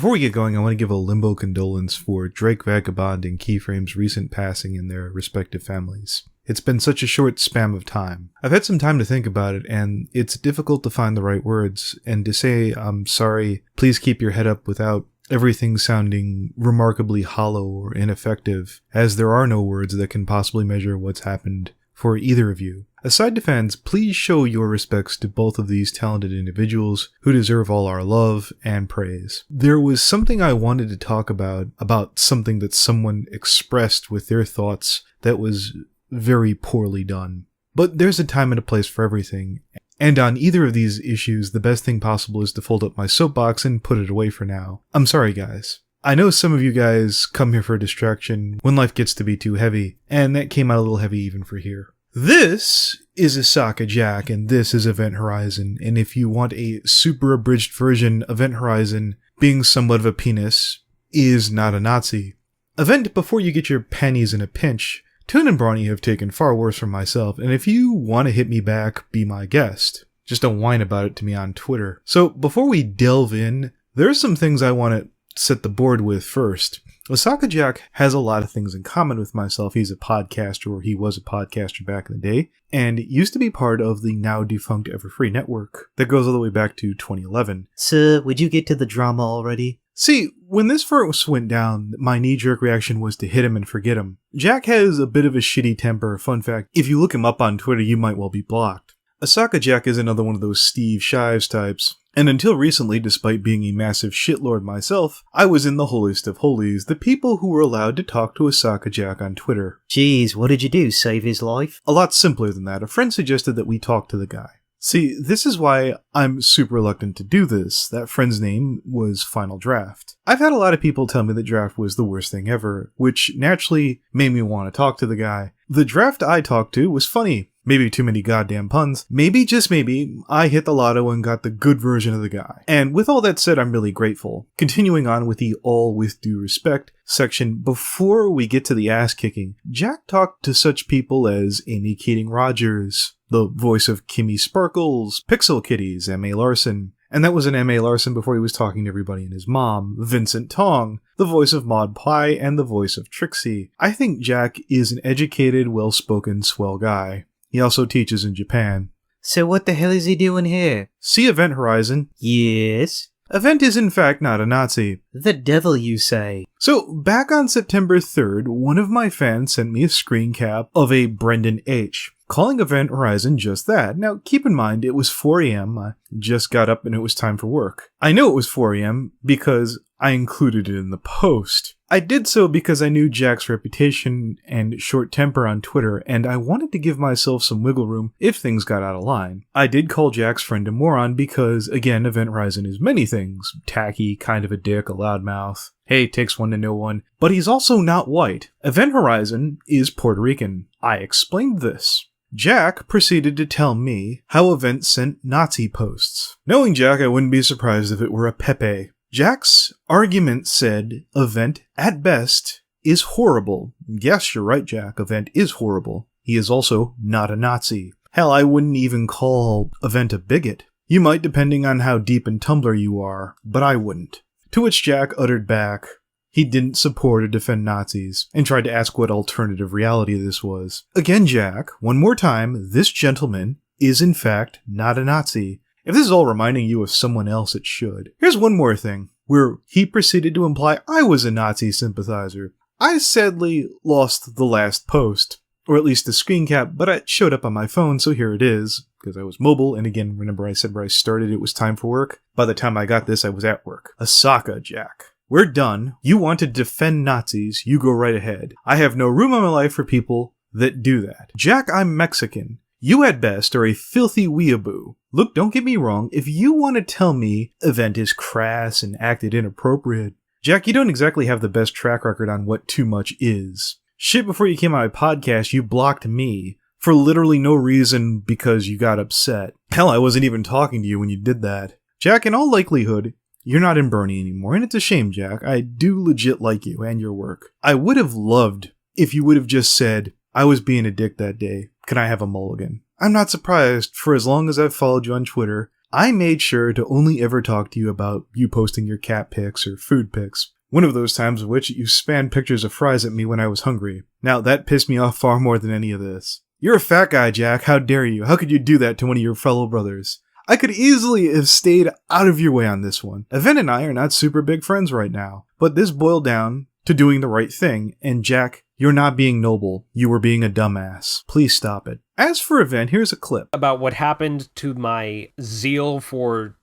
Before we get going, I want to give a limbo condolence for Drake Vagabond and Keyframe's recent passing in their respective families. It's been such a short span of time. I've had some time to think about it, and it's difficult to find the right words, and to say I'm sorry, please keep your head up without everything sounding remarkably hollow or ineffective, as there are no words that can possibly measure what's happened for either of you. Aside to fans, please show your respects to both of these talented individuals who deserve all our love and praise. There was something I wanted to talk about something that someone expressed with their thoughts that was very poorly done. But there's a time and a place for everything, and on either of these issues, the best thing possible is to fold up my soapbox and put it away for now. I'm sorry, guys. I know some of you guys come here for a distraction when life gets to be too heavy, and that came out a little heavy even for here. This is Osaka Jack, and this is Event Horizon, and if you want a super abridged version, Event Horizon, being somewhat of a penis, is not a Nazi. Event, before you get your panties in a pinch, Toon and Brawny have taken far worse from myself, and if you want to hit me back, be my guest. Just don't whine about it to me on Twitter. So, before we delve in, there's some things I want to set the board with first. Osaka Jack has a lot of things in common with myself. He's a podcaster, or he was a podcaster back in the day, and used to be part of the now defunct Everfree network that goes all the way back to 2011. Sir, would you get to the drama already? See, when this first went down, my knee-jerk reaction was to hit him and forget him. Jack has a bit of a shitty temper. Fun fact, if you look him up on Twitter, you might well be blocked. Osaka Jack is another one of those Steve Shives types. And until recently, despite being a massive shitlord myself, I was in the holiest of holies, the people who were allowed to talk to Osaka Jack on Twitter. Jeez, what did you do, save his life? A lot simpler than that. A friend suggested that we talk to the guy. See, this is why I'm super reluctant to do this. That friend's name was Final Draft. I've had a lot of people tell me that Draft was the worst thing ever, which naturally made me want to talk to the guy. The Draft I talked to was funny. Maybe too many goddamn puns. Maybe, just maybe, I hit the lotto and got the good version of the guy. And with all that said, I'm really grateful. Continuing on with the all with due respect section, before we get to the ass kicking, Jack talked to such people as Amy Keating-Rogers, the voice of Kimmy Sparkles, Pixel Kitties, M.A. Larson, and that was an M.A. Larson before he was talking to everybody and his mom, Vincent Tong, the voice of Maud Pie and the voice of Trixie. I think Jack is an educated, well-spoken, swell guy. He also teaches in Japan. So what the hell is he doing here? See Event Horizon? Yes? Event is in fact not a Nazi. The devil, you say? So, back on September 3rd, one of my fans sent me a screen cap of a Brendan H. calling Event Horizon just that. Now, keep in mind, it was 4 a.m. I just got up and it was time for work. I know it was 4 a.m. because I included it in the post. I did so because I knew Jack's reputation and short temper on Twitter, and I wanted to give myself some wiggle room if things got out of line. I did call Jack's friend a moron because, again, Event Horizon is many things. Tacky, kind of a dick, a loudmouth. Hey, takes one to know one. But he's also not white. Event Horizon is Puerto Rican. I explained this. Jack proceeded to tell me how Event sent Nazi posts. Knowing Jack, I wouldn't be surprised if it were a Pepe. Jack's argument said Event, at best, is horrible. Yes, you're right, Jack. Event is horrible. He is also not a Nazi. Hell, I wouldn't even call Event a bigot. You might, depending on how deep in Tumblr you are, but I wouldn't. To which Jack uttered back, he didn't support or defend Nazis, and tried to ask what alternative reality this was. Again, Jack, one more time, this gentleman is in fact not a Nazi. If this is all reminding you of someone else, it should. Here's one more thing, where he proceeded to imply I was a Nazi sympathizer. I sadly lost the last post, or at least the screen cap, but it showed up on my phone, so here it is, because I was mobile, and again, remember I said where I started it was time for work? By the time I got this, I was at work. Osaka Jack. We're done. You want to defend Nazis, you go right ahead. I have no room in my life for people that do that. Jack, I'm Mexican. You at best are a filthy weeaboo. Look, don't get me wrong, if you want to tell me Event is crass and acted inappropriate, Jack, you don't exactly have the best track record on what too much is. Shit, before you came on my podcast, you blocked me for literally no reason because you got upset. Hell, I wasn't even talking to you when you did that. Jack, in all likelihood, you're not in Brawny anymore, and it's a shame, Jack. I do legit like you and your work. I would have loved if you would have just said, I was being a dick that day. Can I have a mulligan? I'm not surprised. For as long as I've followed you on Twitter, I made sure to only ever talk to you about you posting your cat pics or food pics. One of those times in which you spammed pictures of fries at me when I was hungry. Now, that pissed me off far more than any of this. You're a fat guy, Jack. How dare you? How could you do that to one of your fellow brothers? I could easily have stayed out of your way on this one. Event and I are not super big friends right now, but this boiled down to doing the right thing, and Jack, you're not being noble. You were being a dumbass. Please stop it. As for Event, here's a clip. About what happened to my zeal for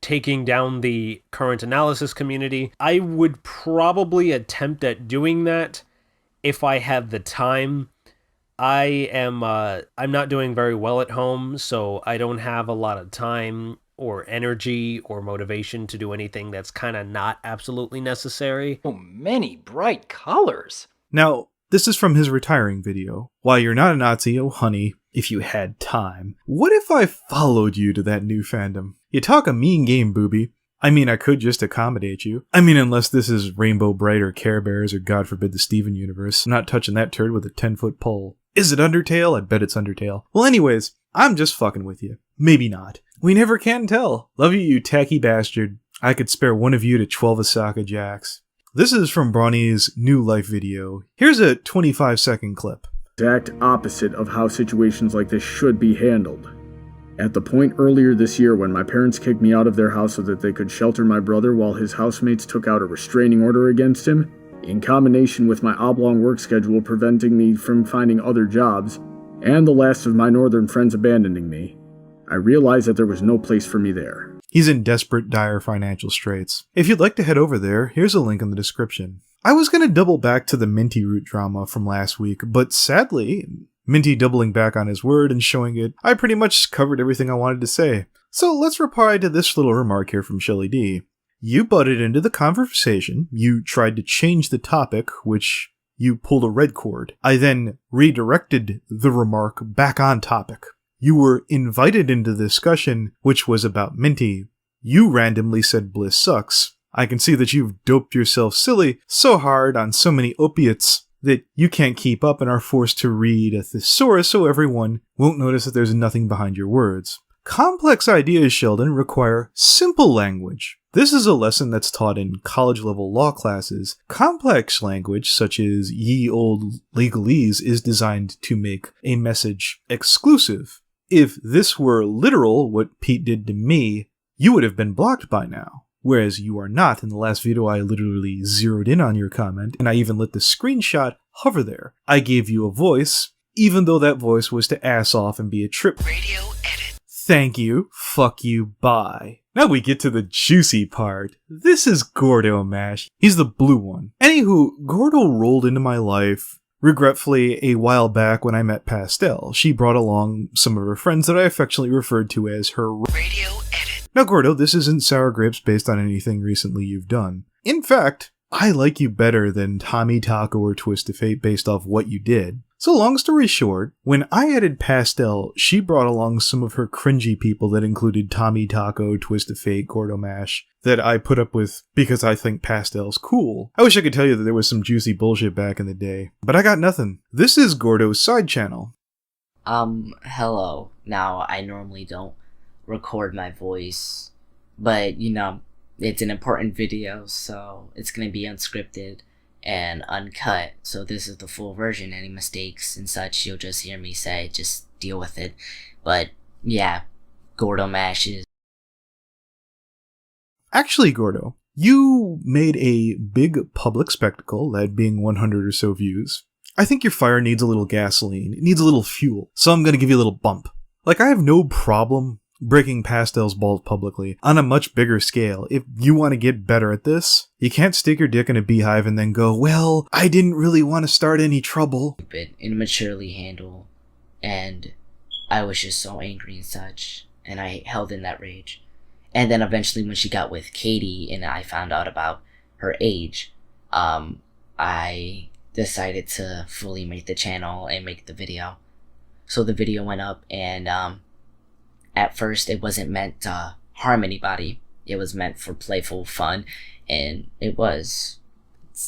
taking down the current analysis community. I would probably attempt at doing that if I had the time. I'm not doing very well at home, so I don't have a lot of time or energy or motivation to do anything that's kind of not absolutely necessary. Oh, many bright colors. Now, this is from his retiring video. While you're not a Nazi, oh honey, if you had time, what if I followed you to that new fandom? You talk a mean game, booby. I mean, I could just accommodate you. I mean, unless this is Rainbow Bright or Care Bears or God forbid the Steven universe. I'm not touching that turd with a 10-foot pole. Is it Undertale? I bet it's Undertale. Well, anyways, I'm just fucking with you. Maybe not. We never can tell. Love you, you tacky bastard. I could spare one of you to 12 Osaka Jacks. This is from Brawny's New Life video. Here's a 25-second clip. Exact opposite of how situations like this should be handled. At the point earlier this year when my parents kicked me out of their house so that they could shelter my brother while his housemates took out a restraining order against him, in combination with my oblong work schedule preventing me from finding other jobs, and the last of my northern friends abandoning me, I realized that there was no place for me there. He's in desperate, dire financial straits. If you'd like to head over there, here's a link in the description. I was going to double back to the Minty root drama from last week, but sadly, Minty doubling back on his word and showing it, I pretty much covered everything I wanted to say. So let's reply to this little remark here from Shelly D. You butted into the conversation, you tried to change the topic, which you pulled a red cord. I then redirected the remark back on topic. You were invited into the discussion, which was about Minty. You randomly said Bliss sucks. I can see that you've doped yourself silly so hard on so many opiates that you can't keep up and are forced to read a thesaurus so everyone won't notice that there's nothing behind your words. Complex ideas, Sheldon, require simple language. This is a lesson that's taught in college-level law classes. Complex language, such as ye old legalese, is designed to make a message exclusive. If this were literal, what Pete did to me, you would have been blocked by now. Whereas you are not. In the last video, I literally zeroed in on your comment, and I even let the screenshot hover there. I gave you a voice, even though that voice was to ass off and be a trip. Radio edit. Thank you. Fuck you. Bye. Now we get to the juicy part. This is Gordo Mash. He's the blue one. Anywho, Gordo rolled into my life, regretfully, a while back when I met Pastel. She brought along some of her friends that I affectionately referred to as her radio edit. Now, Gordo, this isn't sour grapes based on anything recently you've done. In fact, I like you better than Tommy Taco or Twist of Fate based off what you did. So long story short, when I added Pastel, she brought along some of her cringy people that included Tommy Taco, Twist of Fate, Gordo Mash, that I put up with because I think Pastel's cool. I wish I could tell you that there was some juicy bullshit back in the day, but I got nothing. This is Gordo's side channel. Hello. Now, I normally don't record my voice, but, you know, it's an important video, so it's gonna be unscripted and uncut, so this is the full version. Any mistakes and such, you'll just hear me say, just deal with it. But yeah, Gordo Mashes. Actually, Gordo, you made a big public spectacle, that being 100 or so views. I think your fire needs a little gasoline, it needs a little fuel, so I'm gonna give you a little bump. Like, I have no problem breaking Pastel's balls publicly on a much bigger scale. If you want to get better at this, you can't stick your dick in a beehive and then go, well, I didn't really want to start any trouble. Stupid, immaturely handle, and I was just so angry and such, and I held in that rage. And then eventually when she got with Katie and I found out about her age, I decided to fully make the channel and make the video. So the video went up, and at first it wasn't meant to harm anybody. It was meant for playful fun, and it's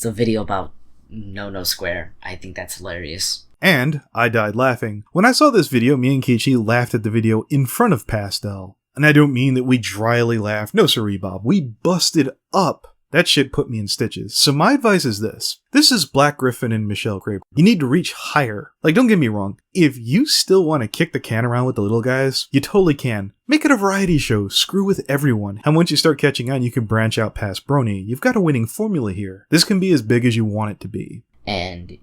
a video about No Square. I think that's hilarious. And I died laughing. When I saw this video, me and Kichi laughed at the video in front of Pastel. And I don't mean that we dryly laughed. No, sirree, Bob. We busted up. That shit put me in stitches. So my advice is this. This is Black Griffin and Michelle Crape. You need to reach higher. Like, don't get me wrong. If you still want to kick the can around with the little guys, you totally can. Make it a variety show. Screw with everyone. And once you start catching on, you can branch out past Brawny. You've got a winning formula here. This can be as big as you want it to be. And,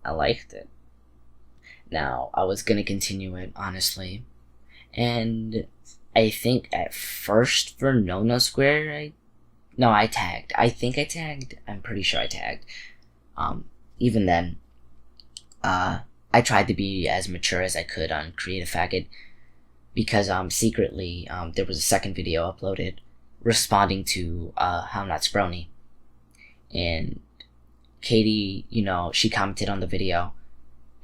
I liked it. Now, I was gonna continue it, honestly. And I think at first for Nona Square, I tagged. I think I tagged. I'm pretty sure I tagged. Even then, I tried to be as mature as I could on Creative Faggot because secretly there was a second video uploaded responding to How Not Brawny. And Katie, she commented on the video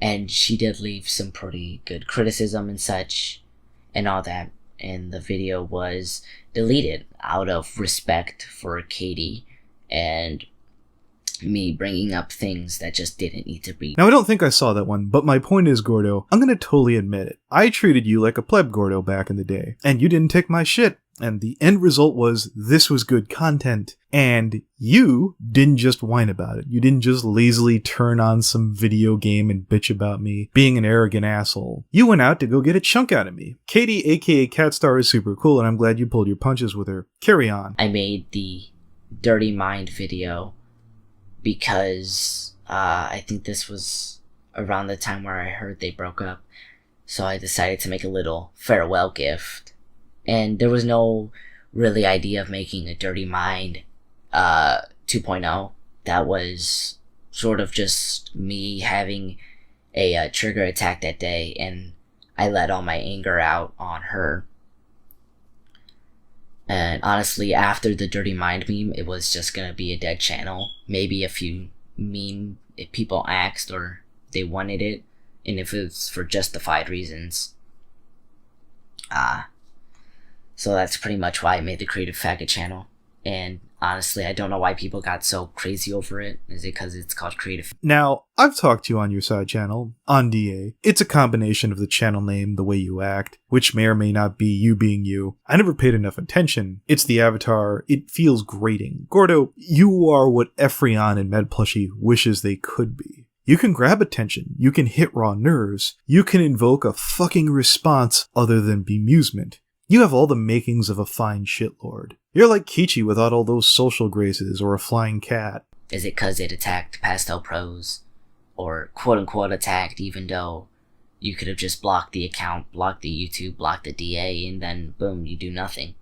and she did leave some pretty good criticism and such and all that. And the video was deleted out of respect for Katie and me bringing up things that just didn't need to be. Now, I don't think I saw that one, but my point is, Gordo, I'm gonna totally admit it. I treated you like a pleb, Gordo, back in the day, and you didn't take my shit. And the end result was this was good content. And you didn't just whine about it. You didn't just lazily turn on some video game and bitch about me being an arrogant asshole. You went out to go get a chunk out of me. Katie, aka Catstar, is super cool, and I'm glad you pulled your punches with her. Carry on. I made the Dirty Mind video because I think this was around the time where I heard they broke up. So I decided to make a little farewell gift. And there was no really idea of making a Dirty Mind 2.0. That was sort of just me having a trigger attack that day, and I let all my anger out on her. And honestly, after the Dirty Mind meme, it was just gonna be a dead channel. Maybe a few meme if people asked or they wanted it, and if it's for justified reasons. So that's pretty much why I made the Creative Faggot channel. And honestly, I don't know why people got so crazy over it. Is it because it's called Creative? Now, I've talked to you on your side channel, on DA. It's a combination of the channel name, the way you act, which may or may not be you being you. I never paid enough attention. It's the avatar. It feels grating. Gordo, you are what Ephrion and Medplushie wishes they could be. You can grab attention, you can hit raw nerves, you can invoke a fucking response other than bemusement. You have all the makings of a fine shitlord. You're like Kichi without all those social graces or a flying cat. Is it because it attacked Pastel Pros? Or quote-unquote attacked even though you could have just blocked the account, blocked the YouTube, blocked the DA, and then boom, you do nothing.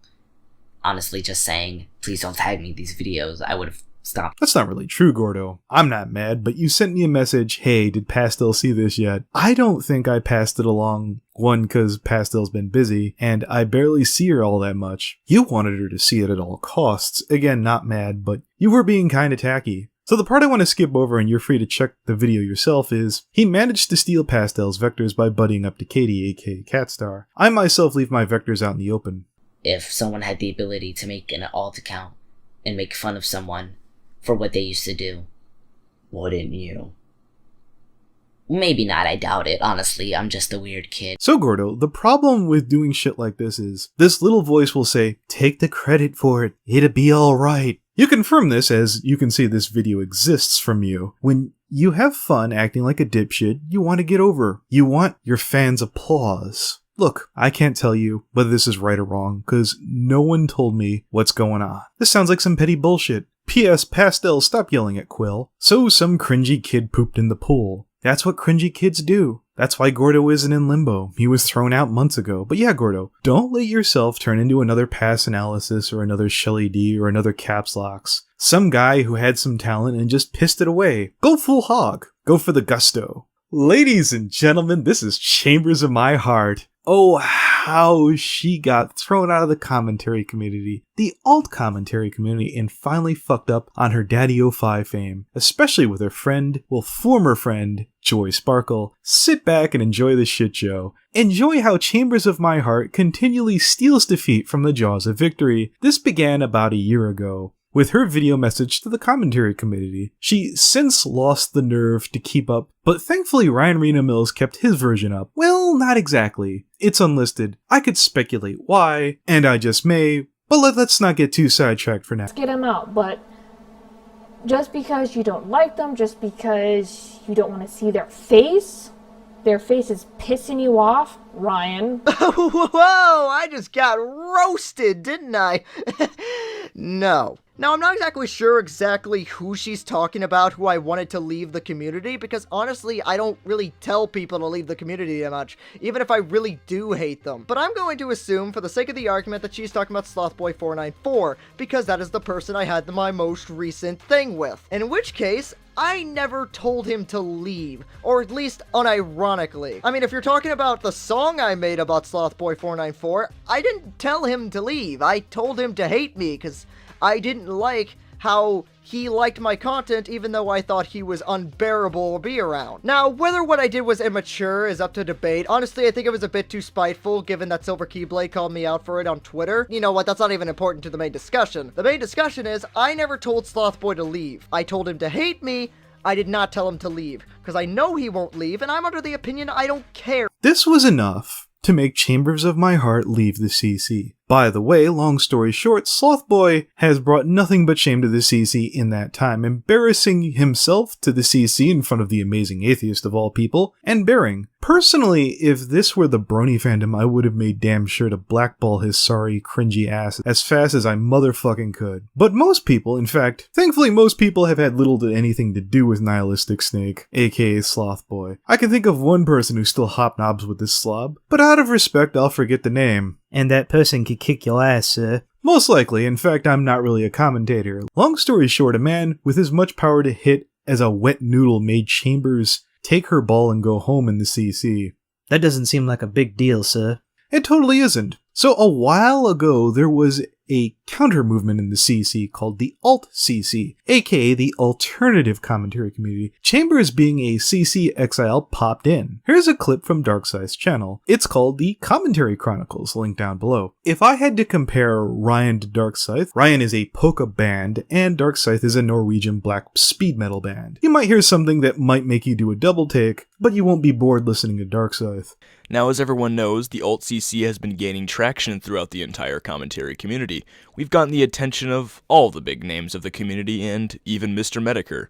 Honestly, just saying, please don't tag me in these videos, I would have stopped. That's not really true, Gordo. I'm not mad, but you sent me a message, hey, did Pastel see this yet? I don't think I passed it along. One, because Pastel's been busy, and I barely see her all that much. You wanted her to see it at all costs. Again, not mad, but you were being kinda tacky. So the part I want to skip over, and you're free to check the video yourself, is he managed to steal Pastel's vectors by buddying up to Katie, aka Catstar. I myself leave my vectors out in the open. If someone had the ability to make an alt account and make fun of someone for what they used to do, wouldn't you? Maybe not, I doubt it. Honestly, I'm just a weird kid. So Gordo, the problem with doing shit like this is, this little voice will say, take the credit for it, it'll be alright. You confirm this as you can see this video exists from you. When you have fun acting like a dipshit, you want to get over. You want your fans' applause. Look, I can't tell you whether this is right or wrong, because no one told me what's going on. This sounds like some petty bullshit. P.S. Pastel, stop yelling at Quil. So some cringy kid pooped in the pool. That's what cringy kids do. That's why Gordo isn't in limbo. He was thrown out months ago. But yeah, Gordo, don't let yourself turn into another Pass Analysis or another Shelly D or another Caps Locks. Some guy who had some talent and just pissed it away. Go full hog. Go for the gusto. Ladies and gentlemen, this is Chambers of My Heart. Oh, how she got thrown out of the commentary community, the alt commentary community, and finally fucked up on her Daddy 05 fame, especially with her friend, well, former friend, Joy Sparkle. Sit back and enjoy the shit show. Enjoy how Chambers of My Heart continually steals defeat from the jaws of victory. This began about a year ago, with her video message to the commentary committee. She since lost the nerve to keep up, but thankfully Ryan Rena Mills kept his version up. Well, not exactly. It's unlisted. I could speculate why, and I just may, but let's not get too sidetracked for now. Let's get them out, but just because you don't like them, just because you don't want to see their face is pissing you off, Ryan. Whoa, I just got roasted, didn't I? No. Now, I'm not exactly sure who she's talking about who I wanted to leave the community, because honestly, I don't really tell people to leave the community that much, even if I really do hate them. But I'm going to assume, for the sake of the argument, that she's talking about Slothboy494, because that is the person I had my most recent thing with. In which case, I never told him to leave, or at least unironically. I mean, if you're talking about the song I made about Slothboy494, I didn't tell him to leave. I told him to hate me, because I didn't like how he liked my content even though I thought he was unbearable to be around. Now, whether what I did was immature is up to debate. Honestly, I think it was a bit too spiteful given that Silver Keyblade called me out for it on Twitter. You know what, that's not even important to the main discussion. The main discussion is, I never told Slothboy to leave. I told him to hate me. I did not tell him to leave, because I know he won't leave, and I'm under the opinion I don't care. This was enough to make Chambers of My Heart leave the CC. By the way, long story short, Slothboy has brought nothing but shame to the CC in that time, embarrassing himself to the CC in front of the amazing atheist of all people, and bearing. Personally, if this were the Brawny fandom, I would have made damn sure to blackball his sorry, cringy ass as fast as I motherfucking could. But most people, in fact, thankfully most people have had little to anything to do with Nihilistic Snake, aka Slothboy. I can think of one person who still hobnobs with this slob, but out of respect I'll forget the name. And that person could kick your ass, sir. Most likely. In fact, I'm not really a commentator. Long story short, a man with as much power to hit as a wet noodle made Chambers take her ball and go home in the CC. That doesn't seem like a big deal, sir. It totally isn't. So a while ago, there was a counter movement in the CC called the Alt-CC, aka the Alternative Commentary Community. Chambers, being a CC exile, popped in. Here's a clip from Darkscythe's channel. It's called the Commentary Chronicles, linked down below. If I had to compare Ryan to Darkscythe, Ryan is a polka band, and Darkscythe is a Norwegian black speed metal band. You might hear something that might make you do a double take, but you won't be bored listening to Darkscythe. Now, as everyone knows, the Alt-CC has been gaining traction throughout the entire commentary community. We've gotten the attention of all the big names of the community and even Mr. Medicare.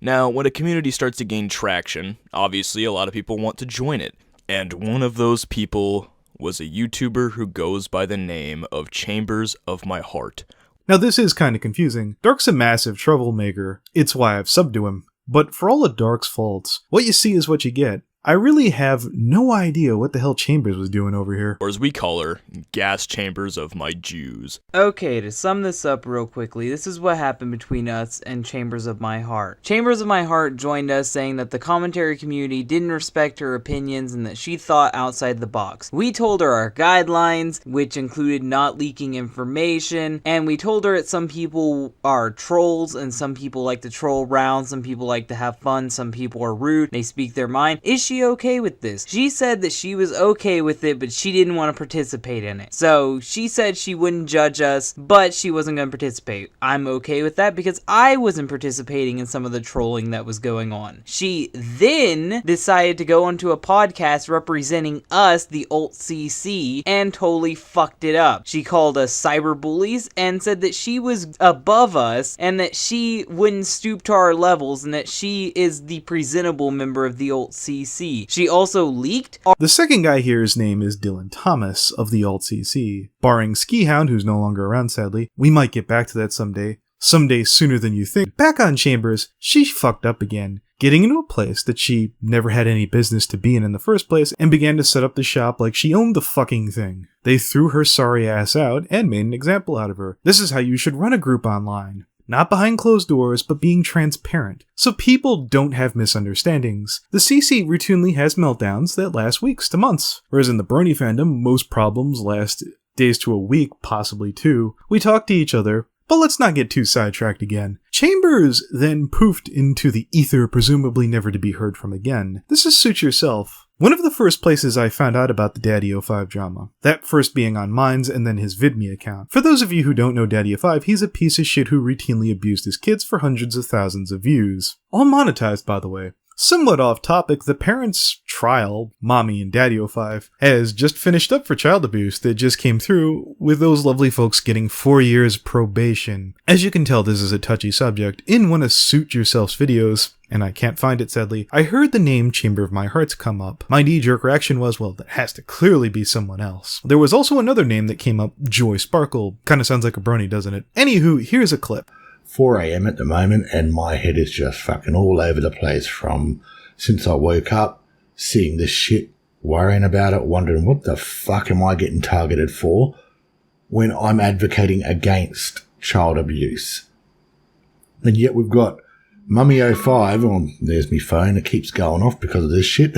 Now, when a community starts to gain traction, obviously a lot of people want to join it. And one of those people was a YouTuber who goes by the name of Chambers of My Heart. Now this is kinda confusing. Dark's a massive troublemaker. It's why I've subbed to him. But for all of Dark's faults, what you see is what you get. I really have no idea what the hell Chambers was doing over here. Or as we call her, gas chambers of my Jews. Okay, to sum this up real quickly, this is what happened between us and Chambers of My Heart. Chambers of My Heart joined us saying that the commentary community didn't respect her opinions and that she thought outside the box. We told her our guidelines, which included not leaking information, and we told her that some people are trolls and some people like to troll around, some people like to have fun, some people are rude, they speak their mind. Is she okay with this? She said that she was okay with it, but she didn't want to participate in it. So she said she wouldn't judge us, but she wasn't going to participate. I'm okay with that because I wasn't participating in some of the trolling that was going on. She then decided to go onto a podcast representing us, the Alt-CC, and totally fucked it up. She called us cyberbullies and said that she was above us and that she wouldn't stoop to our levels and that she is the presentable member of the Alt-CC. She also leaked. The second guy here's name is Dylan Thomas of the Alt-CC. Barring Skihound, who's no longer around sadly. We might get back to that someday. Someday sooner than you think. Back on Chambers, she fucked up again, getting into a place that she never had any business to be in the first place and began to set up the shop like she owned the fucking thing. They threw her sorry ass out and made an example out of her. This is how you should run a group online. Not behind closed doors, but being transparent, so people don't have misunderstandings. The CC routinely has meltdowns that last weeks to months, whereas in the Brawny fandom, most problems last days to a week, possibly two. We talk to each other, but let's not get too sidetracked again. Chambers then poofed into the ether, presumably never to be heard from again. This is suit yourself. One of the first places I found out about the Daddy05 drama, that first being on Minds and then his Vidme account. For those of you who don't know Daddy05, he's a piece of shit who routinely abused his kids for hundreds of thousands of views. All monetized, by the way. Somewhat off topic, the parents' trial, Mommy and Daddy05, has just finished up for child abuse that just came through, with those lovely folks getting 4 years probation. As you can tell, this is a touchy subject. In one of Suit Yourself's videos, and I can't find it sadly, I heard the name Chamber of My Hearts come up. My knee-jerk reaction was, well, that has to clearly be someone else. There was also another name that came up, Joy Sparkle. Kinda sounds like a brony, doesn't it? Anywho, here's a clip. 4 a.m. at the moment, and my head is just fucking all over the place from since I woke up, seeing this shit, worrying about it, wondering what the fuck am I getting targeted for when I'm advocating against child abuse. And yet we've got Mummy05, oh, there's my phone, it keeps going off because of this shit.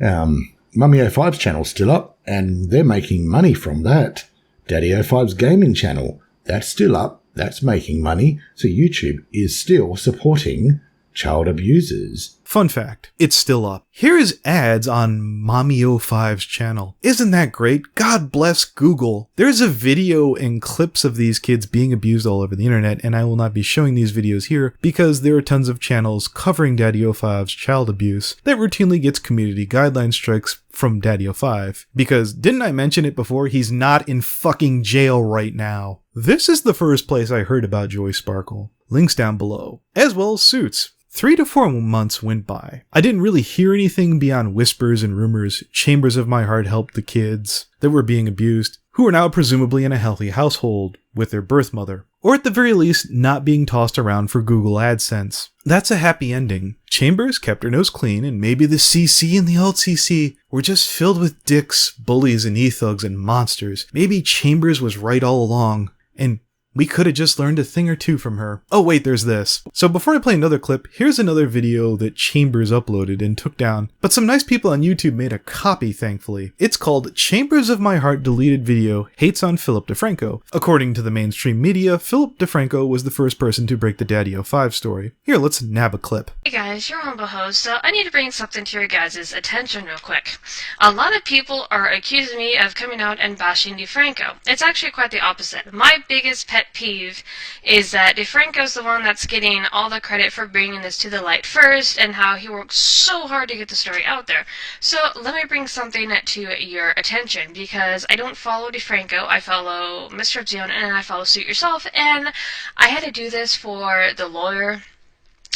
Mummy05's channel's still up, and they're making money from that. Daddy05's gaming channel, that's still up. That's making money, so YouTube is still supporting child abusers. Fun fact, it's still up. Here is ads on Mommy05's channel. Isn't that great? God bless Google. There's a video and clips of these kids being abused all over the internet, and I will not be showing these videos here because there are tons of channels covering Daddy05's child abuse that routinely gets community guideline strikes from Daddy05. Because, didn't I mention it before? He's not in fucking jail right now. This is the first place I heard about Joy Sparkle. Links down below. As well as Suits. 3 to 4 months went by. I didn't really hear anything beyond whispers and rumors. Chambers of My Heart helped the kids that were being abused, who are now presumably in a healthy household with their birth mother. Or at the very least, not being tossed around for Google AdSense. That's a happy ending. Chambers kept her nose clean, and maybe the CC and the alt CC were just filled with dicks, bullies, and e-thugs and monsters. Maybe Chambers was right all along, and we could have just learned a thing or two from her. Oh wait, there's this. So before I play another clip, here's another video that Chambers uploaded and took down, but some nice people on YouTube made a copy, thankfully. It's called Chambers of My Heart Deleted Video Hates on Philip Defranco. According to the mainstream media, Philip Defranco was the first person to break the Daddy05 story. Here, let's nab a clip. Hey guys, your humble host, so I need to bring something to your guys' attention real quick. A lot of people are accusing me of coming out and bashing Defranco. It's actually quite the opposite. My biggest pet peeve is that Defranco's the one that's getting all the credit for bringing this to the light first, and how he worked so hard to get the story out there. So let me bring something to your attention, because I don't follow Defranco, I follow Mr. Dion, and I follow Suit Yourself, and I had to do this for the lawyer.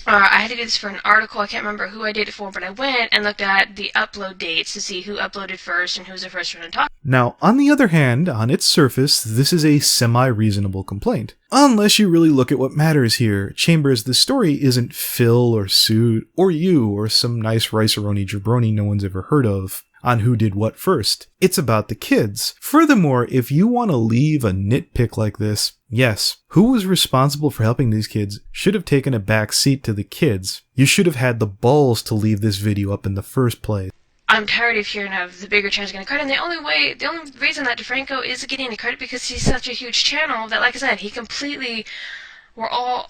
I had to do this for an article. I can't remember who I did it for, but I went and looked at the upload dates to see who uploaded first and who was the first one to talk. Now, on the other hand, on its surface, this is a semi-reasonable complaint. Unless you really look at what matters here. Chambers, the story isn't Phil or Sue or you or some nice rice-a-roni jabroni no one's ever heard of on who did what first. It's about the kids. Furthermore, if you want to leave a nitpick like this, yes, who was responsible for helping these kids should have taken a back seat to the kids. You should have had the balls to leave this video up in the first place. I'm tired of hearing of the bigger channels getting credit, and the only reason that Defranco is getting the credit because he's such a huge channel that, like I said,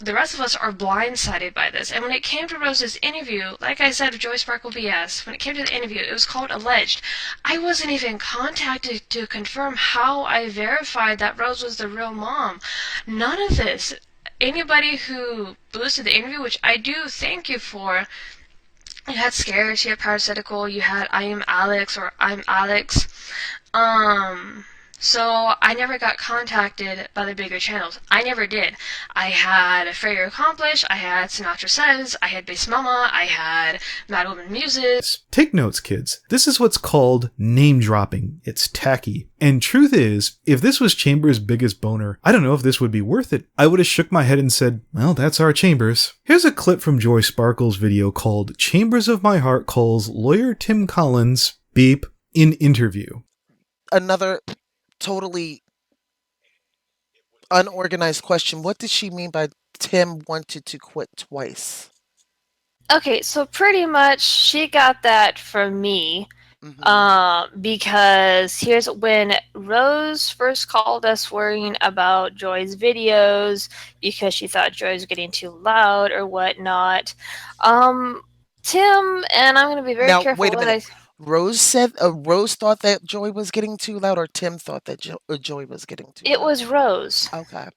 the rest of us are blindsided by this. And when it came to Rose's interview, like I said, Joy Sparkle BS, when it came to the interview, it was called alleged. I wasn't even contacted to confirm how I verified that Rose was the real mom. None of this. Anybody who boosted the interview, which I do thank you for, you had Scares, you had Parasitical, you had I Am Alex or I'm Alex. So I never got contacted by the bigger channels. I never did. I had Freya Accomplish, I had Sinatra Says, I had Base Mama, I had Mad Woman Music. Take notes, kids. This is what's called name dropping. It's tacky. And truth is, if this was Chambers' biggest boner, I don't know if this would be worth it. I would have shook my head and said, well, that's our Chambers. Here's a clip from Joy Sparkle's video called Chambers of My Heart calls lawyer Tim Collins, beep, in interview. Another totally unorganized question. What did she mean by Tim wanted to quit twice? Okay, so pretty much she got that from me. Because here's when Rose first called us worrying about Joy's videos because she thought Joy was getting too loud or whatnot. Tim, and I'm going to be very careful. Wait a minute. Rose thought that Joy was getting too loud, or Tim thought that Joy was getting too loud? It was Rose. Okay.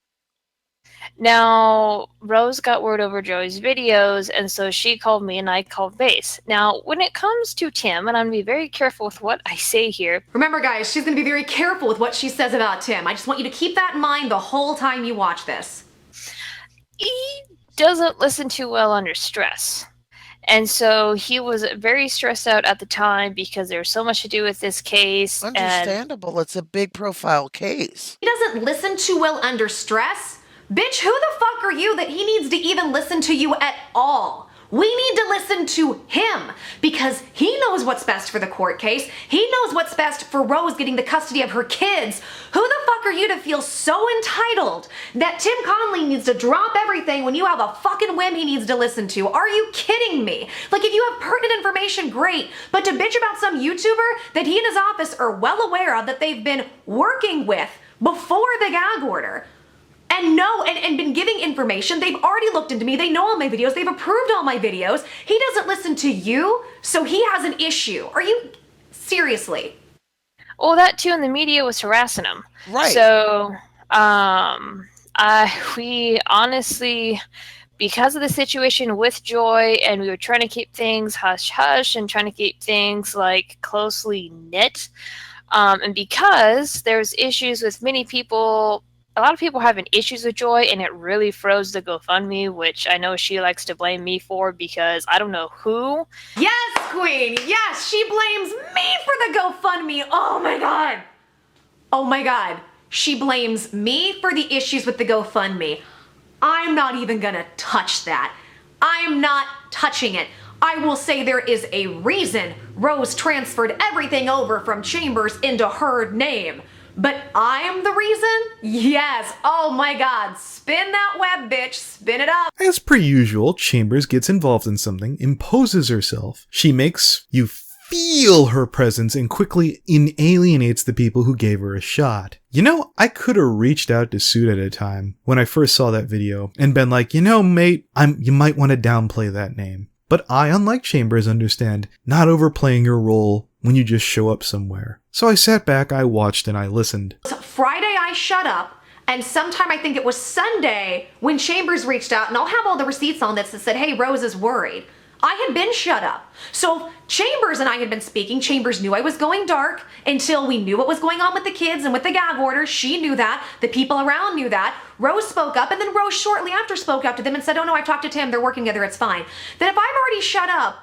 Now, Rose got word over Joey's videos, and so she called me and I called Base. Now, when it comes to Tim, and I'm going to be very careful with what I say here. Remember, guys, she's going to be very careful with what she says about Tim. I just want you to keep that in mind the whole time you watch this. He doesn't listen too well under stress. And so he was very stressed out at the time because there was so much to do with this case. Understandable. It's a big profile case. He doesn't listen too well under stress? Bitch, who the fuck are you that he needs to even listen to you at all? We need to listen to him because he knows what's best for the court case. He knows what's best for Rose getting the custody of her kids. Who the fuck are you to feel so entitled that Tim Conlon needs to drop everything when you have a fucking whim he needs to listen to? Are you kidding me? Like, if you have pertinent information, great. But to bitch about some YouTuber that he and his office are well aware of that they've been working with before the gag order, and been giving information. They've already looked into me. They know all my videos. They've approved all my videos. He doesn't listen to you, so he has an issue. Are you... Seriously? Well, that too, and the media was harassing him. Right. So, we honestly, because of the situation with Joy, and we were trying to keep things hush-hush and trying to keep things, like, closely knit, and because there's issues with many people... A lot of people having issues with Joy, and it really froze the GoFundMe, which I know she likes to blame me for because I don't know who. Yes, Queen! Yes, she blames me for the GoFundMe! Oh my god! Oh my god. She blames me for the issues with the GoFundMe. I'm not even gonna touch that. I'm not touching it. I will say there is a reason Rose transferred everything over from Chambers into her name. But I am the reason? Yes. Oh my god. Spin that web, bitch. Spin it up. As per usual, Chambers gets involved in something, imposes herself. She makes you feel her presence and quickly inalienates the people who gave her a shot. You know, I could have reached out to Suit at a time when I first saw that video and been like, you know, mate, you might want to downplay that name. But I, unlike Chambers, understand not overplaying your role when you just show up somewhere. So I sat back, I watched, and I listened. Friday I shut up, and sometime I think it was Sunday when Chambers reached out, and I'll have all the receipts on this that said, hey, Rose is worried. I had been shut up. So Chambers and I had been speaking. Chambers knew I was going dark until we knew what was going on with the kids and with the gag order. She knew that. The people around knew that. Rose spoke up, and then Rose shortly after spoke up to them and said, oh no, I've talked to Tim. They're working together. It's fine. Then if I've already shut up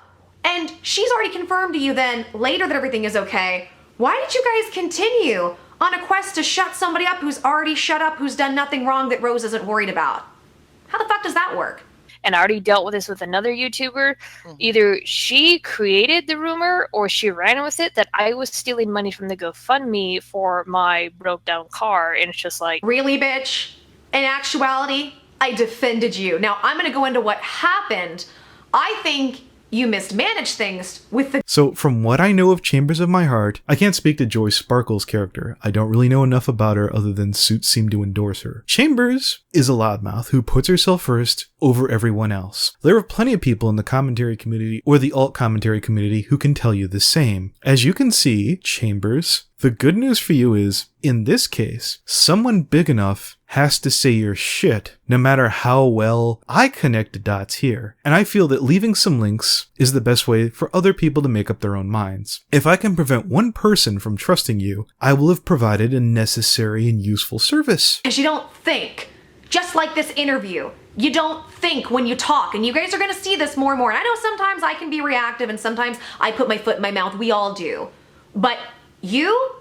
and she's already confirmed to you then later that everything is okay, why did you guys continue on a quest to shut somebody up who's already shut up, who's done nothing wrong that Rose isn't worried about? How the fuck does that work? And I already dealt with this with another YouTuber. Either she created the rumor or she ran with it that I was stealing money from the GoFundMe for my broke down car. And it's just like, really, bitch? In actuality, I defended you. Now I'm gonna go into what happened. I think you mismanaged things with the... So, from what I know of Chambers of My Heart, I can't speak to Joy Sparkle's character. I don't really know enough about her other than suits seem to endorse her. Chambers is a loudmouth who puts herself first over everyone else. There are plenty of people in the commentary community or the alt commentary community who can tell you the same. As you can see, Chambers, the good news for you is, in this case, someone big enough has to say your shit, no matter how well I connect the dots here. And I feel that leaving some links is the best way for other people to make up their own minds. If I can prevent one person from trusting you, I will have provided a necessary and useful service. Because you don't think. Just like this interview. You don't think when you talk, and you guys are gonna see this more and more. And I know sometimes I can be reactive and sometimes I put my foot in my mouth. We all do. But you?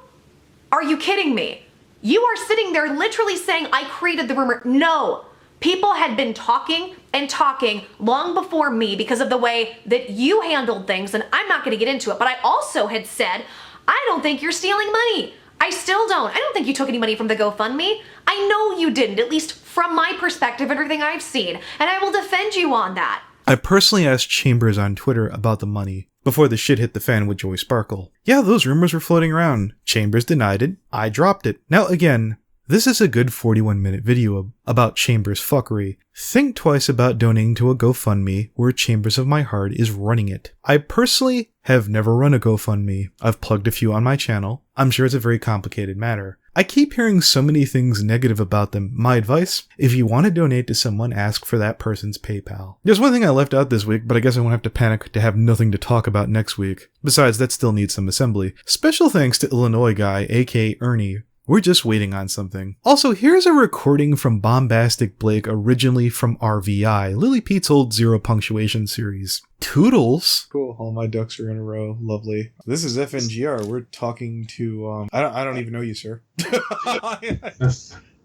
Are you kidding me? You are sitting there literally saying, I created the rumor. No. People had been talking and talking long before me because of the way that you handled things, and I'm not going to get into it, but I also had said, I don't think you're stealing money. I still don't. I don't think you took any money from the GoFundMe. I know you didn't, at least from my perspective, everything I've seen, and I will defend you on that. I personally asked Chambers on Twitter about the money before the shit hit the fan with Joy Sparkle. Yeah, those rumors were floating around. Chambers denied it. I dropped it. Now again, This is a good 41-minute video about Chambers' fuckery. Think twice about donating to a GoFundMe where Chambers of My Heart is running it. I personally have never run a GoFundMe. I've plugged a few on my channel. I'm sure it's a very complicated matter. I keep hearing so many things negative about them. My advice, if you want to donate to someone, ask for that person's PayPal. There's one thing I left out this week, but I guess I won't have to panic to have nothing to talk about next week. Besides, that still needs some assembly. Special thanks to Illinois guy, aka Ernie. We're just waiting on something. Also, here's a recording from Bombastic Blake, originally from RVI, Lily Pete's old zero punctuation series. Toodles! Cool, all my ducks are in a row. Lovely. This is FNGR. We're talking to, I don't even know you, sir.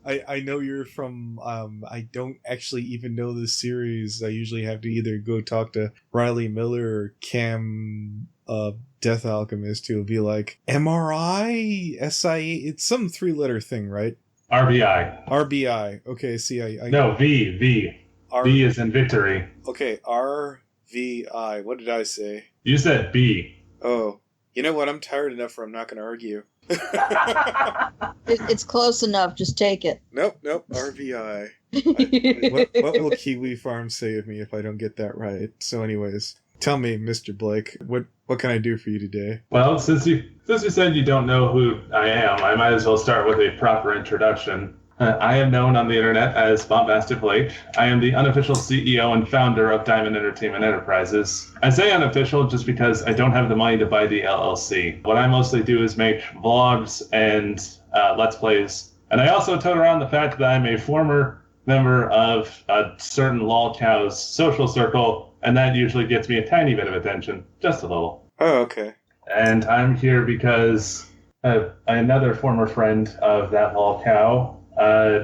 I know you're from, I don't actually even know this series. I usually have to either go talk to Riley Miller or Cam, Death Alchemist, who will be like, MRI? SIE? It's some 3-letter thing, right? RBI. RBI. Okay, see, No, V. V is in victory. Okay, RVI. What did I say? You said B. Oh. You know what? I'm tired enough where I'm not going to argue. It's close enough. Just take it. Nope. RVI. What will Kiwi Farm say of me if I don't get that right? So anyways, tell me, Mr. Blake, what can I do for you today? Well, since you said you don't know who I am, I might as well start with a proper introduction. I am known on the internet as Bombastic Blake. I am the unofficial CEO and founder of Diamond Entertainment Enterprises. I say unofficial just because I don't have the money to buy the LLC. What I mostly do is make vlogs and Let's Plays. And I also tote around the fact that I'm a former member of a certain lolcow's social circle, and that usually gets me a tiny bit of attention. Just a little. Oh, okay. And I'm here because another former friend of that lolcow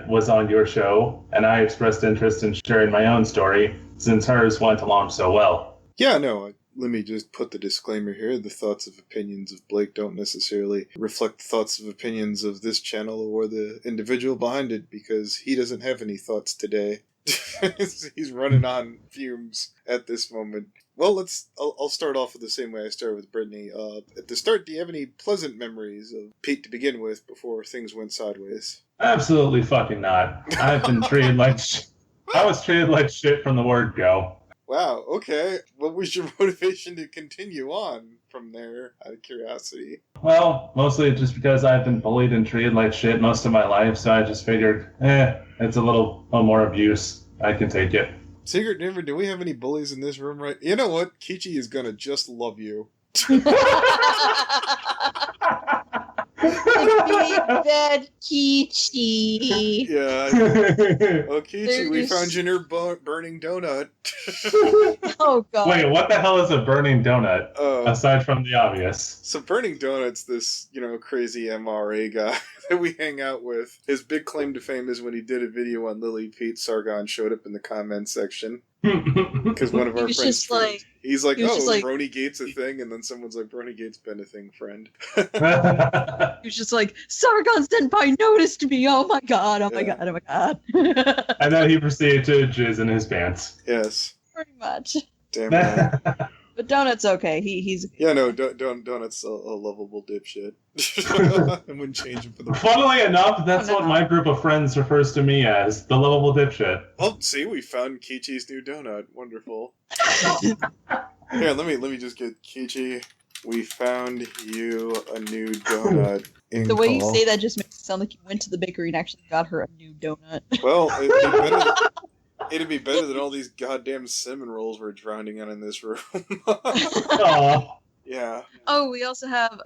was on your show, and I expressed interest in sharing my own story since hers went along so well. Yeah, no, let me just put the disclaimer here. The thoughts of opinions of Blake don't necessarily reflect the thoughts of opinions of this channel or the individual behind it, because he doesn't have any thoughts today. He's running on fumes at this moment. Well, I'll start off with the same way I started with Brittany. At the start, do you have any pleasant memories of Pete to begin with before things went sideways? Absolutely fucking not. I've been treated like I was treated like shit from the word go. Wow, okay. What was your motivation to continue on from there, out of curiosity? Well, mostly just because I've been bullied and treated like shit most of my life, so I just figured, it's a little more abuse. I can take it. Secret Never, do we have any bullies in this room, right? You know what? Kichi is gonna just love you. Bad Kichi. Yeah. Oh, Kichi, we found you near burning donut. Oh, God. Wait, what the hell is a burning donut? Aside from the obvious. So Burning Donut's this, crazy MRA guy that we hang out with. His big claim to fame is when he did a video on Lily Pete, Sargon showed up in the comments section. Because one of our friends he's like, Brawny Gate's a thing, and then someone's like, Brawny Gate's been a thing, friend. He was just like, Sargon Senpai noticed me, oh my god. And then he proceeded to jizz in his pants. Yes. Pretty much. Damn right. But Donut's okay, he's... Yeah, no, Donut's a lovable dipshit. I wouldn't change him for the... Funnily enough, that's what my group of friends refers to me as, the lovable dipshit. Well, see, we found Kichi's new donut. Wonderful. Here, let me just get Kichi. We found you a new donut. The way you say that just makes it sound like you went to the bakery and actually got her a new donut. Well, it'd be better than all these goddamn cinnamon rolls we're drowning in this room. Yeah. Oh, we also have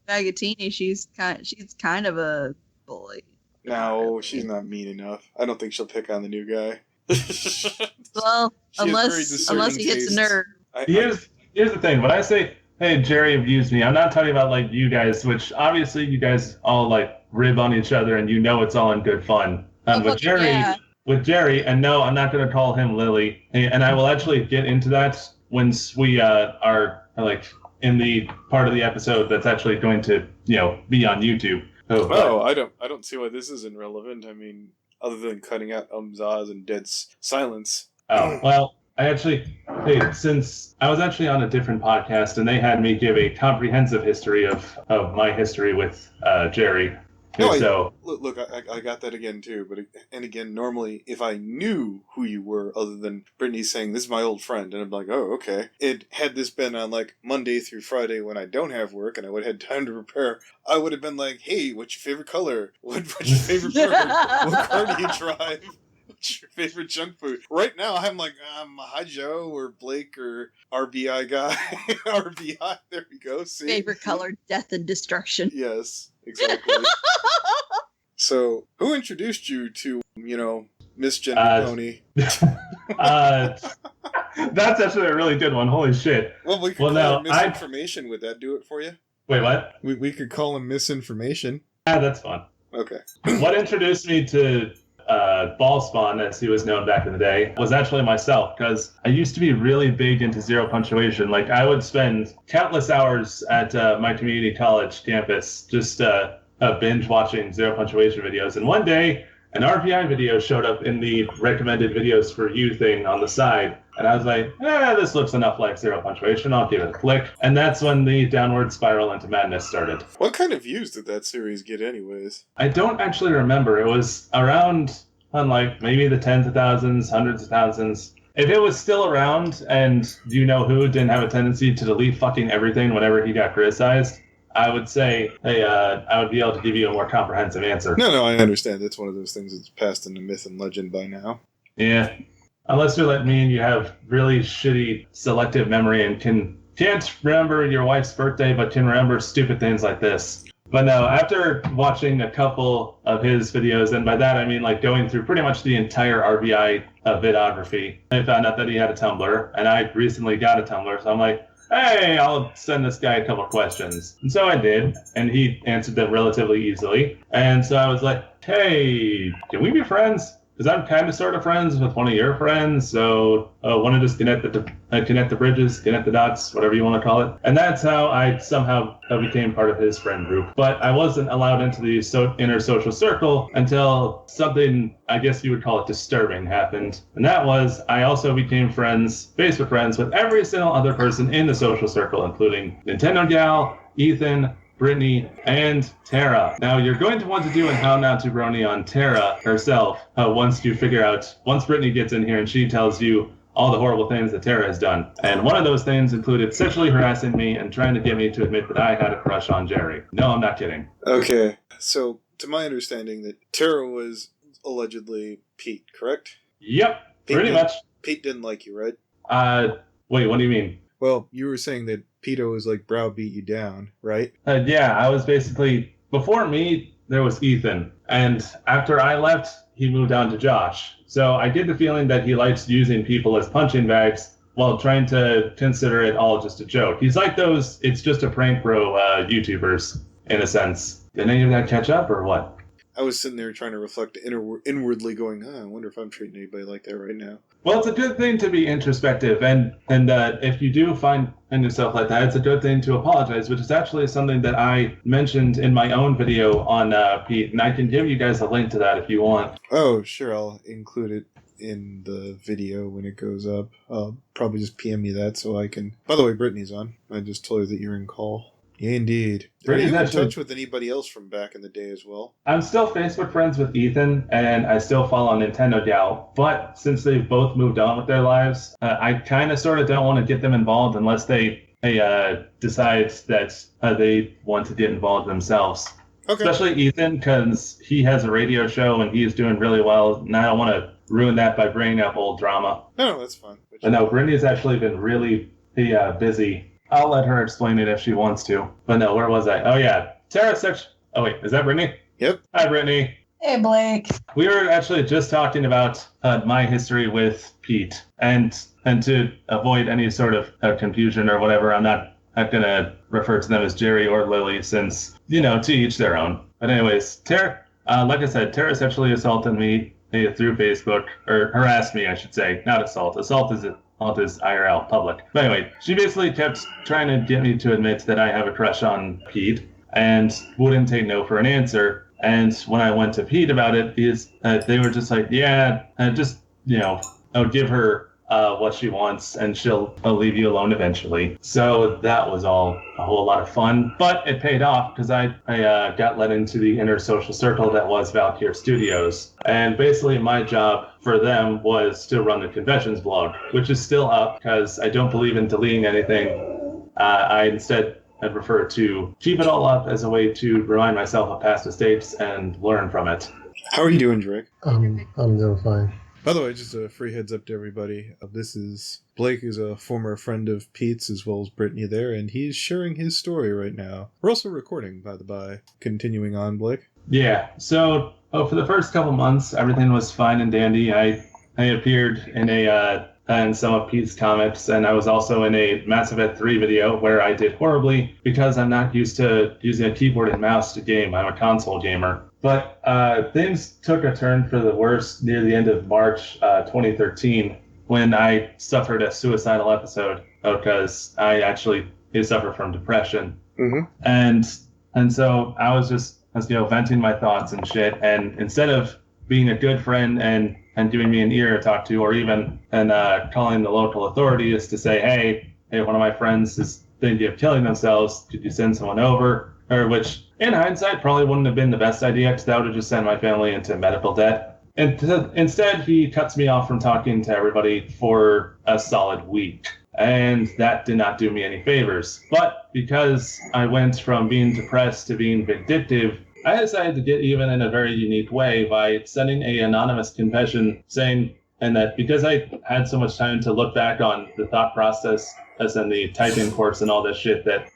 Bagatini. She's kind of a bully. No, she's not mean enough. I don't think she'll pick on the new guy. Well, unless he hits a nerve. Here's the thing. When I say, hey, Jerry abused me, I'm not talking about like you guys, which obviously you guys all like rib on each other and it's all in good fun. With Jerry, and no, I'm not going to call him Lily, and I will actually get into that once we are like in the part of the episode that's actually going to be on YouTube. I don't see why this isn't relevant. I mean, other than cutting out ahs and dead silence. Oh well, since I was actually on a different podcast and they had me give a comprehensive history of my history with Jerry. So look, I got that again too. But again, normally if I knew who you were, other than Brittany saying this is my old friend, and I'm like, oh, okay. Had this been on like Monday through Friday when I don't have work and I would have had time to prepare, I would have been like, hey, what's your favorite color? What's your favorite bird? What car do you drive? What's your favorite junk food? Right now, I'm like, hi Joe, or Blake, or RBI guy. RBI, there we go. See? Favorite color, death and destruction. Yes, exactly. So, who introduced you to, Miss Gender Pony? That's actually a really good one. Holy shit. Well, we could call him Misinformation. Would that do it for you? Wait, what? We could call him Misinformation. Yeah, that's fun. Okay. What introduced me to Ball Spawn, as he was known back in the day, was actually myself, because I used to be really big into zero punctuation. Like, I would spend countless hours at my community college campus just binge watching zero punctuation videos. And one day, an RPI video showed up in the recommended videos for you thing on the side. And I was like, this looks enough like zero punctuation. I'll give it a click. And that's when the downward spiral into madness started. What kind of views did that series get anyways? I don't actually remember. It was around, maybe the tens of thousands, hundreds of thousands. If it was still around and who didn't have a tendency to delete fucking everything whenever he got criticized, I would say, I would be able to give you a more comprehensive answer. No, I understand. It's one of those things that's passed into myth and legend by now. Yeah. Unless you're like me and you have really shitty selective memory and can't remember your wife's birthday, but can remember stupid things like this. But no, after watching a couple of his videos, and by that I mean like going through pretty much the entire RBI vidography, I found out that he had a Tumblr, and I recently got a Tumblr, so I'm like, hey, I'll send this guy a couple questions. And so I did, and he answered them relatively easily. And so I was like, hey, can we be friends? Because I'm kind of sort of friends with one of your friends, so want to just connect the bridges, connect the dots, whatever you want to call it. And that's how I somehow became part of his friend group. But I wasn't allowed into the inner social circle until something, I guess you would call it disturbing, happened. And that was, I also became Facebook friends with every single other person in the social circle, including Nintendo Gal, Ethan, Brittany, and Tara. Now, you're going to want to do an How Not to Brawny on Tara herself once Brittany gets in here and she tells you all the horrible things that Tara has done. And one of those things included sexually harassing me and trying to get me to admit that I had a crush on Jerry. No, I'm not kidding. Okay, so to my understanding that Tara was allegedly Pete, correct? Yep, pretty much. Pete didn't like you, right? Wait, what do you mean? Well, you were saying that Peter was like browbeat you down, right? Yeah, I was basically, before me, there was Ethan. And after I left, he moved on to Josh. So I get the feeling that he likes using people as punching bags while trying to consider it all just a joke. He's like those it's just a prank bro YouTubers, in a sense. Did any of that catch up or what? I was sitting there trying to reflect inwardly going, I wonder if I'm treating anybody like that right now. Well, it's a good thing to be introspective, and if you do find yourself like that, it's a good thing to apologize, which is actually something that I mentioned in my own video on Pete, and I can give you guys a link to that if you want. Oh, sure, I'll include it in the video when it goes up. I'll probably just PM me that so I can... By the way, Brittany's on. I just told her that you're in call. Yeah, indeed. Are you in touch with anybody else from back in the day as well? I'm still Facebook friends with Ethan, and I still follow Nintendo Gal, but since they've both moved on with their lives, I kind of sort of don't want to get them involved unless they decide that they want to get involved themselves. Okay. Especially Ethan, because he has a radio show and he's doing really well, and I don't want to ruin that by bringing up old drama. No, that's fine. But no, Brittany's actually been really busy. I'll let her explain it if she wants to. But no, where was I? Oh, yeah. Tara section. Oh, wait. Is that Brittany? Yep. Hi, Brittany. Hey, Blake. We were actually just talking about my history with Pete. And to avoid any sort of confusion or whatever, I'm not going to refer to them as Jerry or Lily since, to each their own. But anyways, Tara, like I said, Tara sexually assaulted me through Facebook, or harassed me, I should say. Not assault. Assault is IRL, public. But anyway, she basically kept trying to get me to admit that I have a crush on Pete and wouldn't take no for an answer. And when I went to Pete about it, they were just like, I would give her what she wants, and she'll leave you alone eventually. So that was all a whole lot of fun, but it paid off because I got let into the inner social circle that was Valkyr Studios. And basically my job for them was to run the conventions blog, which is still up because I don't believe in deleting anything. I prefer to keep it all up as a way to remind myself of past mistakes and learn from it. How are you doing, Drake? I'm doing fine. By the way, just a free heads up to everybody. This is Blake, is a former friend of Pete's as well as Brittany there, and he's sharing his story right now. We're also recording, by the by. Continuing on, Blake. Yeah, so for the first couple months, everything was fine and dandy. I appeared in some of Pete's comics, and I was also in a Mass Effect 3 video where I did horribly because I'm not used to using a keyboard and mouse to game. I'm a console gamer. But things took a turn for the worse near the end of March 2013 when I suffered a suicidal episode because I actually suffer from depression. Mm-hmm. And so I was venting my thoughts and shit. And instead of being a good friend and giving me an ear to talk to, or even calling the local authorities to say, hey, one of my friends is thinking of killing themselves. Could you send someone over? Or which, in hindsight, probably wouldn't have been the best idea because that would have just sent my family into medical debt. And instead, he cuts me off from talking to everybody for a solid week. And that did not do me any favors. But because I went from being depressed to being vindictive, I decided to get even in a very unique way by sending an anonymous confession saying, and that because I had so much time to look back on the thought process as in the typing course and all this shit that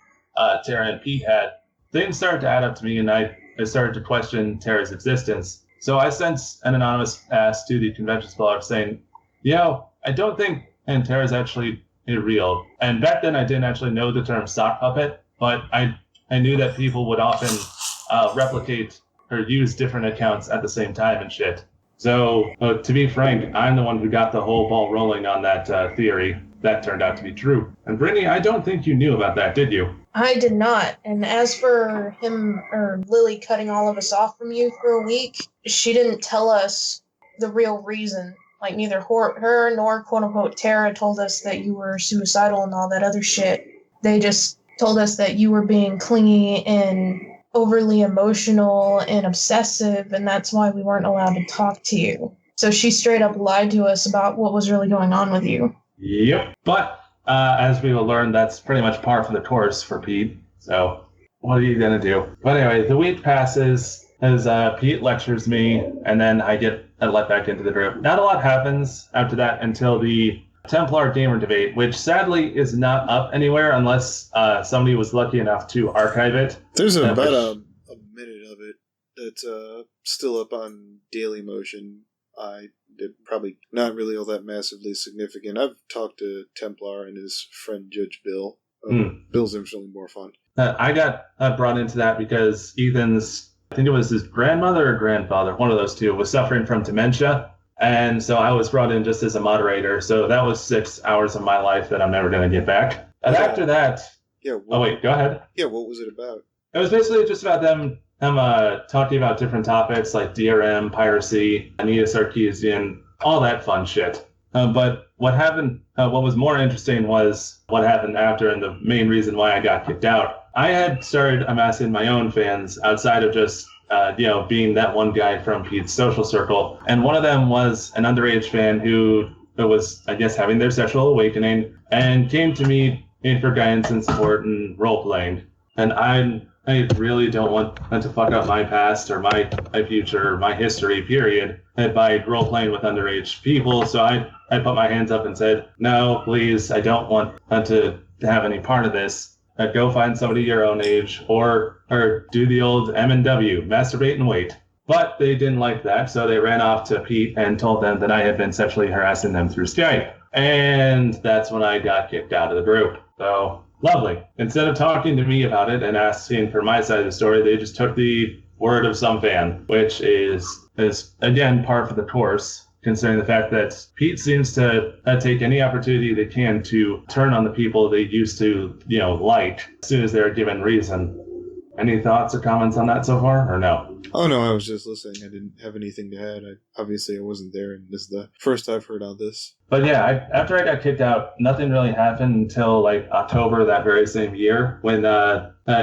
Tara and Pete had, things started to add up to me, and I started to question Tara's existence. So I sent an anonymous ask to the conventions blog saying, I don't think Tara's actually real. And back then I didn't actually know the term sock puppet, but I knew that people would often replicate or use different accounts at the same time and shit. So to be frank, I'm the one who got the whole ball rolling on that theory. That turned out to be true. And Brittany, I don't think you knew about that, did you? I did not. And as for him or Lily cutting all of us off from you for a week, she didn't tell us the real reason. Like neither her nor quote unquote Tara told us that you were suicidal and all that other shit. They just told us that you were being clingy and overly emotional and obsessive, and that's why we weren't allowed to talk to you. So she straight up lied to us about what was really going on with you. Yep. But as we will learn, that's pretty much par for the course for Pete. So what are you going to do? But anyway, the week passes as Pete lectures me, and then I get let back into the group. Not a lot happens after that until the Templar Gamer debate, which sadly is not up anywhere unless somebody was lucky enough to archive it. There's about a minute of it that's still up on Daily Motion. Probably not really all that massively significant. I've talked to Templar and his friend Judge Bill. Bill's infinitely more fun. I got brought into that because Ethan's, I think it was his grandmother or grandfather, one of those two, was suffering from dementia. And so I was brought in just as a moderator. So that was 6 hours of my life that I'm never going to get back. And after that... Yeah. Oh, wait, go ahead. Yeah, what was it about? It was basically just about them talking about different topics like DRM, piracy, Anita Sarkeesian, all that fun shit. But what happened, what was more interesting was what happened after, and the main reason why I got kicked out. I had started amassing my own fans outside of just, being that one guy from Pete's social circle. And one of them was an underage fan who was, I guess, having their sexual awakening and came to me for guidance and support and role-playing. And I really don't want to fuck up my past or my future or my history, period, by role-playing with underage people. So I put my hands up and said, no, please, I don't want to have any part of this. Go find somebody your own age or do the old M&W, masturbate and wait. But they didn't like that, so they ran off to Pete and told them that I had been sexually harassing them through Skype. And that's when I got kicked out of the group. So... lovely. Instead of talking to me about it and asking for my side of the story, they just took the word of some fan, which is again par for the course, considering the fact that Pete seems to take any opportunity they can to turn on the people they used to, like, as soon as they're given reason. Any thoughts or comments on that so far, or no? Oh no, I was just listening. I didn't have anything to add. Obviously I wasn't there, and this is the first I've heard of this. But yeah, after I got kicked out, nothing really happened until like October that very same year when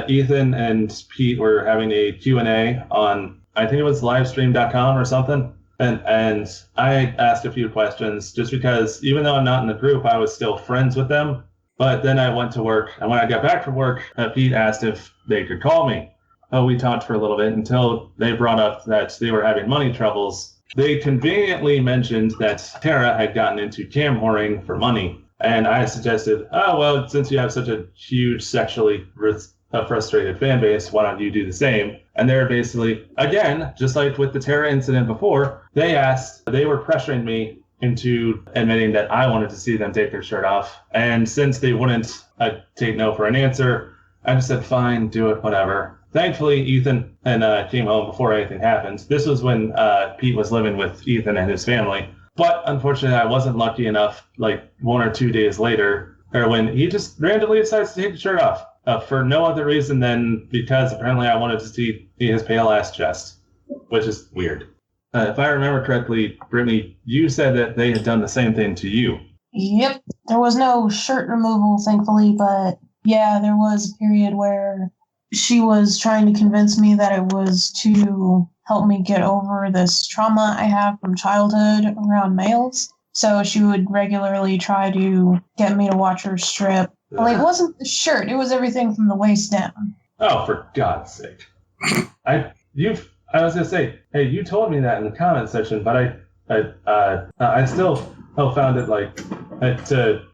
Ethan and Pete were having a Q&A on, I think it was livestream.com or something. And I asked a few questions just because even though I'm not in the group, I was still friends with them. But then I went to work, and when I got back from work, Pete asked if they could call me. We talked for a little bit until they brought up that they were having money troubles. They conveniently mentioned that Tara had gotten into cam whoring for money. And I suggested, oh, well, since you have such a huge sexually frustrated fan base, why don't you do the same? And they're basically, again, just like with the Tara incident before, they were pressuring me into admitting that I wanted to see them take their shirt off. And since they wouldn't take no for an answer, I just said, fine, do it, whatever. Thankfully, Ethan came home before anything happened. This was when Pete was living with Ethan and his family. But unfortunately, I wasn't lucky enough, like 1 or 2 days later, or when he just randomly decides to take the shirt off for no other reason than because apparently I wanted to see his pale ass chest, which is weird. If I remember correctly, Brittany, you said that they had done the same thing to you. Yep, there was no shirt removal, thankfully, but yeah, there was a period where she was trying to convince me that it was to help me get over this trauma I have from childhood around males. So she would regularly try to get me to watch her strip. Well, it wasn't the shirt, it was everything from the waist down. Oh, for God's sake. I was gonna say, hey, you told me that in the comment section, but I still found it like,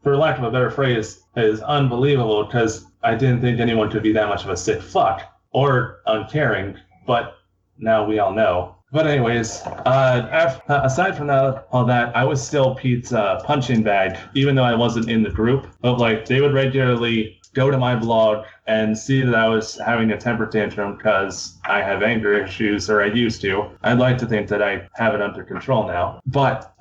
for lack of a better phrase, is unbelievable because I didn't think anyone could be that much of a sick fuck or uncaring, but now we all know. But anyways, aside from all that, I was still Pete's punching bag, even though I wasn't in the group. But like, they would regularly go to my blog and see that I was having a temper tantrum because I have anger issues, or I used to. I'd like to think that I have it under control now. But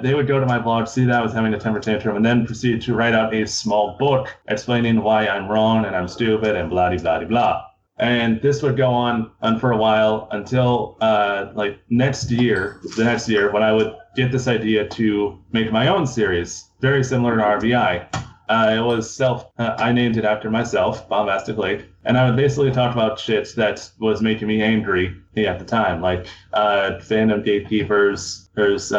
they would go to my blog, see that I was having a temper tantrum, and then proceed to write out a small book explaining why I'm wrong and I'm stupid and blah-de-blah-de-blah. And this would go on for a while until the next year when I would get this idea to make my own series, very similar to RBI. It was I named it after myself, Bombastic Flake, and I would basically talk about shit that was making me angry at the time, like fandom gatekeepers, there's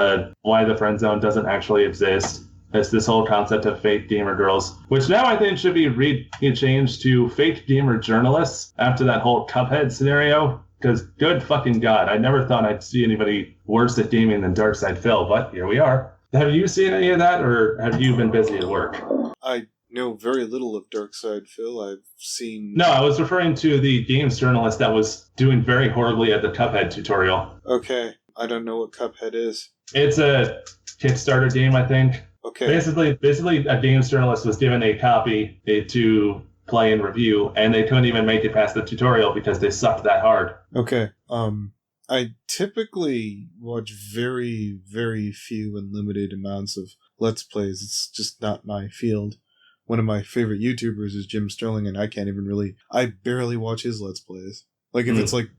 why the friend zone doesn't actually exist. It's this whole concept of fake gamer girls, which now I think should be changed to fake gamer journalists after that whole Cuphead scenario. Because good fucking God, I never thought I'd see anybody worse at gaming than Darkscythe Phil, but here we are. Have you seen any of that, or have you been busy at work? I know very little of Darkscythe Phil. I've seen... No, I was referring to the games journalist that was doing very horribly at the Cuphead tutorial. Okay, I don't know what Cuphead is. It's a Kickstarter game, I think. Okay. Basically, a games journalist was given a copy to play and review, and they couldn't even make it past the tutorial because they sucked that hard. Okay. I typically watch very, very few and limited amounts of Let's Plays. It's just not my field. One of my favorite YouTubers is Jim Sterling, and I barely watch his Let's Plays. Like, if it's like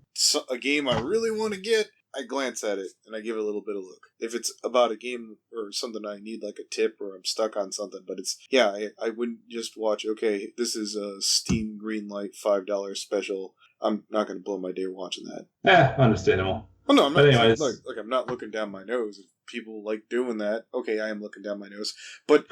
a game I really want to get, I glance at it and I give it a little bit of look. If it's about a game or something I need like a tip or I'm stuck on something, but I wouldn't just watch, okay, this is a Steam Greenlight $5 special. I'm not going to blow my day watching that. Understandable. Well, no, I'm not. Anyways. Look, I'm not looking down my nose. If people like doing that, okay, I am looking down my nose. But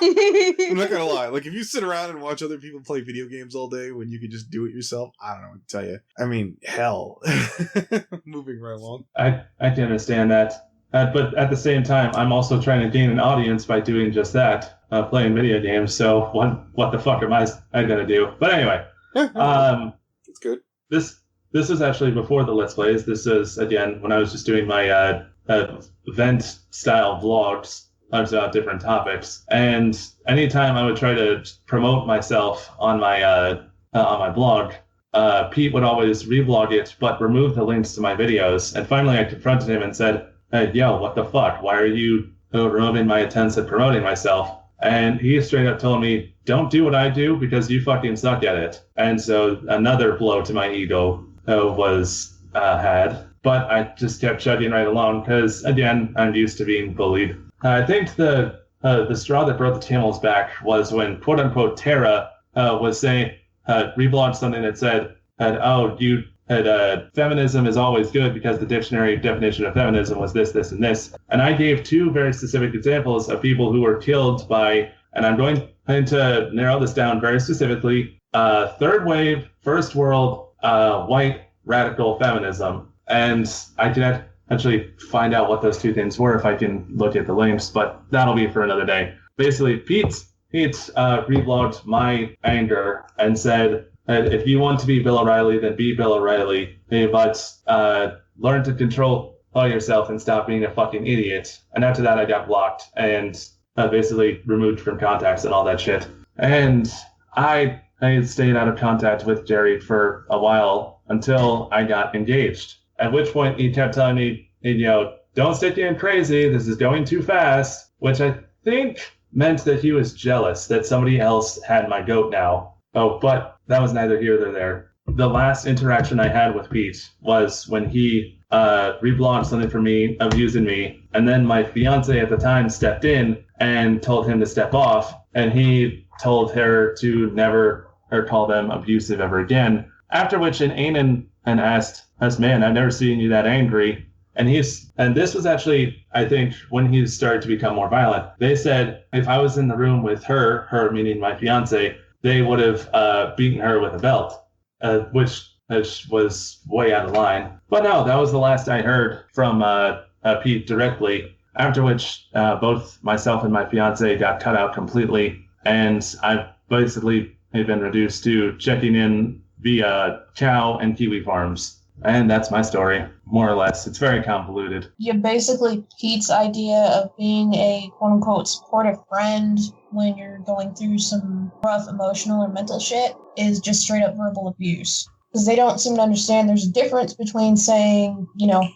I'm not gonna lie. Like, if you sit around and watch other people play video games all day when you can just do it yourself, I don't know what to tell you. I mean, hell. Moving right along. I can understand that. But at the same time, I'm also trying to gain an audience by doing just that, playing video games. So what the fuck am I gonna do? But anyway, that's good. This is actually before the Let's Plays. This is, again, when I was just doing my event-style vlogs about different topics. And anytime I would try to promote myself on my blog, Pete would always reblog it, but remove the links to my videos. And finally, I confronted him and said, "Hey, yo, what the fuck? Why are you removing my attempts at promoting myself?" And he straight up told me, don't do what I do because you fucking suck at it. And so another blow to my ego was had. But I just kept chugging right along because, again, I'm used to being bullied. I think the straw that broke the camel's back was when, quote-unquote, Tara was saying, reblogged something that said, feminism is always good because the dictionary definition of feminism was this, this, and this. And I gave two very specific examples of people who were killed by, and I'm going to narrow this down very specifically, third wave, first world, white radical feminism. And I can actually find out what those two things were if I can look at the links, but that'll be for another day. Basically, Pete reblogged my anger and said, if you want to be Bill O'Reilly, then be Bill O'Reilly, but learn to control yourself and stop being a fucking idiot. And after that, I got blocked and basically removed from contacts and all that shit. And I stayed out of contact with Jerry for a while until I got engaged. At which point he kept telling me, don't stick in crazy, this is going too fast, which I think meant that he was jealous that somebody else had my goat now. Oh, but that was neither here nor there. The last interaction I had with Pete was when he reblogged something for me, abusing me, and then my fiance at the time stepped in and told him to step off, and he told her to never call them abusive ever again. After which, Anan asked us, man, I've never seen you that angry. And this was actually, I think, when he started to become more violent. They said if I was in the room with her meaning my fiance, they would have beaten her with a belt, which was way out of line. But no, that was the last I heard from Pete directly. After which, both myself and my fiance got cut out completely, and I've basically been reduced to checking in via cow and kiwi farms. And that's my story, more or less. It's very convoluted. Yeah, basically Pete's idea of being a quote-unquote supportive friend when you're going through some rough emotional or mental shit is just straight-up verbal abuse. Because they don't seem to understand there's a difference between saying,